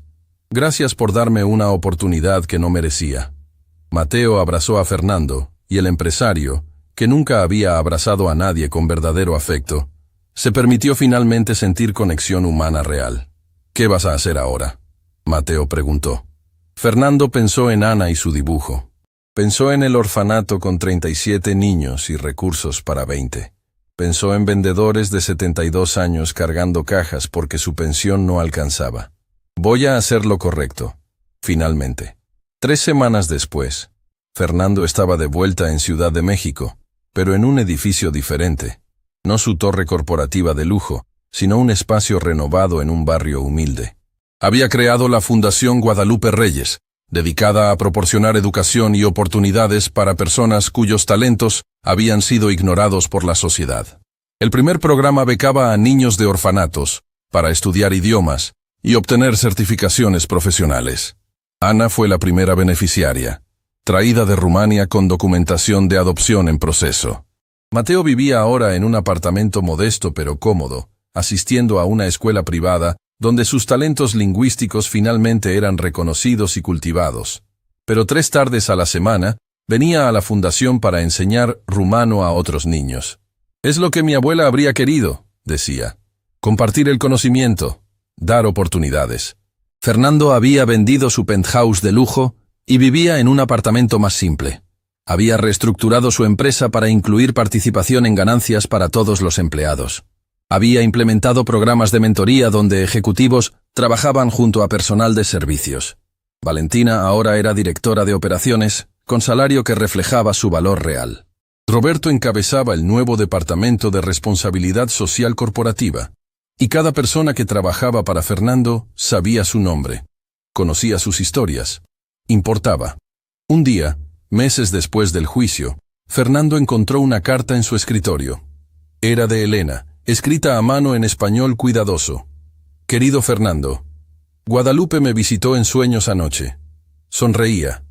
Speaker 1: Gracias por darme una oportunidad que no merecía». Mateo abrazó a Fernando, y el empresario, que nunca había abrazado a nadie con verdadero afecto, se permitió finalmente sentir conexión humana real. «¿Qué vas a hacer ahora?», Mateo preguntó. Fernando pensó en Ana y su dibujo. Pensó en el orfanato con 37 niños y recursos para 20. Pensó en vendedores de 72 años cargando cajas porque su pensión no alcanzaba. «Voy a hacer lo correcto», finalmente. 3 semanas después, Fernando estaba de vuelta en Ciudad de México, pero en un edificio diferente. No su torre corporativa de lujo, sino un espacio renovado en un barrio humilde. Había creado la Fundación Guadalupe Reyes, dedicada a proporcionar educación y oportunidades para personas cuyos talentos habían sido ignorados por la sociedad. El primer programa becaba a niños de orfanatos para estudiar idiomas y obtener certificaciones profesionales. Ana fue la primera beneficiaria, traída de Rumania con documentación de adopción en proceso. Mateo vivía ahora en un apartamento modesto pero cómodo, asistiendo a una escuela privada donde sus talentos lingüísticos finalmente eran reconocidos y cultivados. Pero 3 tardes a la semana, venía a la fundación para enseñar rumano a otros niños. «Es lo que mi abuela habría querido», decía. «Compartir el conocimiento, dar oportunidades». Fernando había vendido su penthouse de lujo y vivía en un apartamento más simple. Había reestructurado su empresa para incluir participación en ganancias para todos los empleados. Había implementado programas de mentoría donde ejecutivos trabajaban junto a personal de servicios. Valentina ahora era directora de operaciones, con salario que reflejaba su valor real. Roberto encabezaba el nuevo departamento de responsabilidad social corporativa, y cada persona que trabajaba para Fernando sabía su nombre, conocía sus historias, importaba. Un día, meses después del juicio, Fernando encontró una carta en su escritorio. Era de Elena, escrita a mano en español cuidadoso. «Querido Fernando, Guadalupe me visitó en sueños anoche. Sonreía.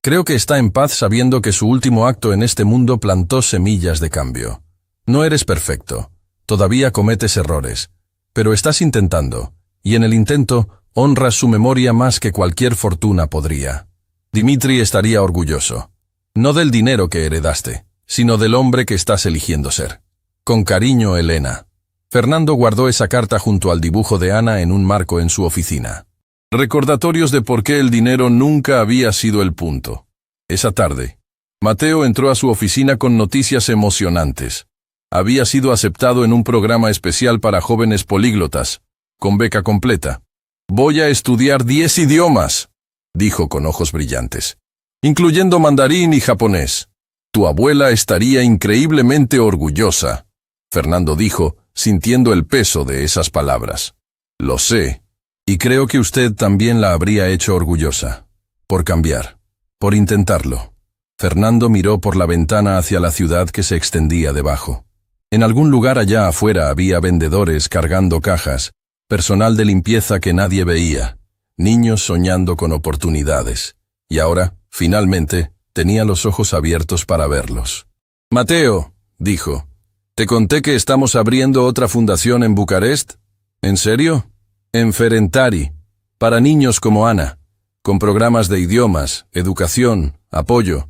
Speaker 1: Creo que está en paz sabiendo que su último acto en este mundo plantó semillas de cambio. No eres perfecto, todavía cometes errores, pero estás intentando, y en el intento honras su memoria más que cualquier fortuna podría. Dimitri estaría orgulloso, no del dinero que heredaste, sino del hombre que estás eligiendo ser. Con cariño, Elena». Fernando guardó esa carta junto al dibujo de Ana en un marco en su oficina. Recordatorios de por qué el dinero nunca había sido el punto. Esa tarde, Mateo entró a su oficina con noticias emocionantes. Había sido aceptado en un programa especial para jóvenes políglotas, con beca completa. «Voy a estudiar 10 idiomas», dijo con ojos brillantes, «incluyendo mandarín y japonés. Tu abuela estaría increíblemente orgullosa», Fernando dijo, sintiendo el peso de esas palabras. «Lo sé, y creo que usted también la habría hecho orgullosa. Por cambiar, por intentarlo». Fernando miró por la ventana hacia la ciudad que se extendía debajo. En algún lugar allá afuera había vendedores cargando cajas, personal de limpieza que nadie veía, niños soñando con oportunidades. Y ahora, finalmente, tenía los ojos abiertos para verlos. «Mateo», dijo, «¿te conté que estamos abriendo otra fundación en Bucarest? ¿En serio? En Ferencváros, para niños como Ana, con programas de idiomas, educación, apoyo.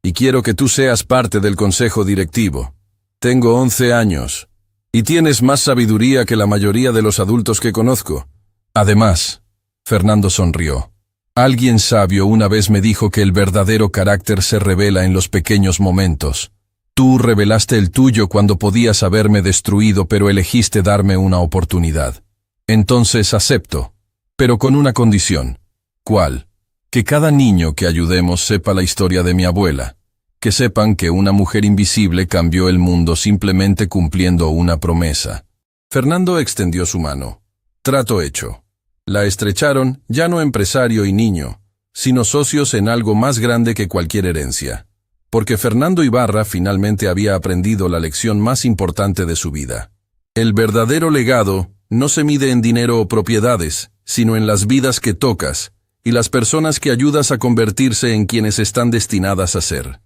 Speaker 1: Y quiero que tú seas parte del consejo directivo. Tengo 11 años, y tienes más sabiduría que la mayoría de los adultos que conozco». Además, Fernando sonrió. Alguien sabio una vez me dijo que el verdadero carácter se revela en los pequeños momentos. Tú revelaste el tuyo cuando podías haberme destruido, pero elegiste darme una oportunidad. Entonces acepto, pero con una condición. ¿Cuál? Que cada niño que ayudemos sepa la historia de mi abuela. Que sepan que una mujer invisible cambió el mundo simplemente cumpliendo una promesa. Fernando extendió su mano. Trato hecho. La estrecharon, ya no empresario y niño, sino socios en algo más grande que cualquier herencia. Porque Fernando Ibarra finalmente había aprendido la lección más importante de su vida. El verdadero legado no se mide en dinero o propiedades, sino en las vidas que tocas y las personas que ayudas a convertirse en quienes están destinadas a ser.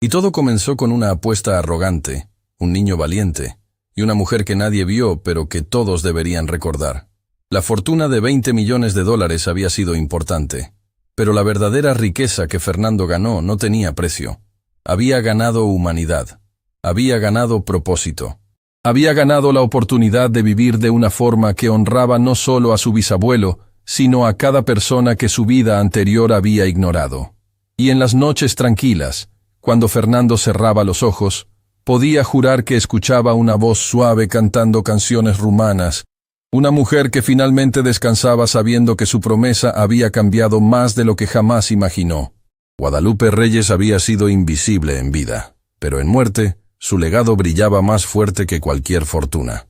Speaker 1: Y todo comenzó con una apuesta arrogante, un niño valiente, y una mujer que nadie vio pero que todos deberían recordar. La fortuna de $20 millones había sido importante, pero la verdadera riqueza que Fernando ganó no tenía precio. Había ganado humanidad, había ganado propósito, había ganado la oportunidad de vivir de una forma que honraba no solo a su bisabuelo, sino a cada persona que su vida anterior había ignorado. Y en las noches tranquilas, cuando Fernando cerraba los ojos, podía jurar que escuchaba una voz suave cantando canciones rumanas, una mujer que finalmente descansaba sabiendo que su promesa había cambiado más de lo que jamás imaginó. Guadalupe Reyes había sido invisible en vida, pero en muerte, su legado brillaba más fuerte que cualquier fortuna.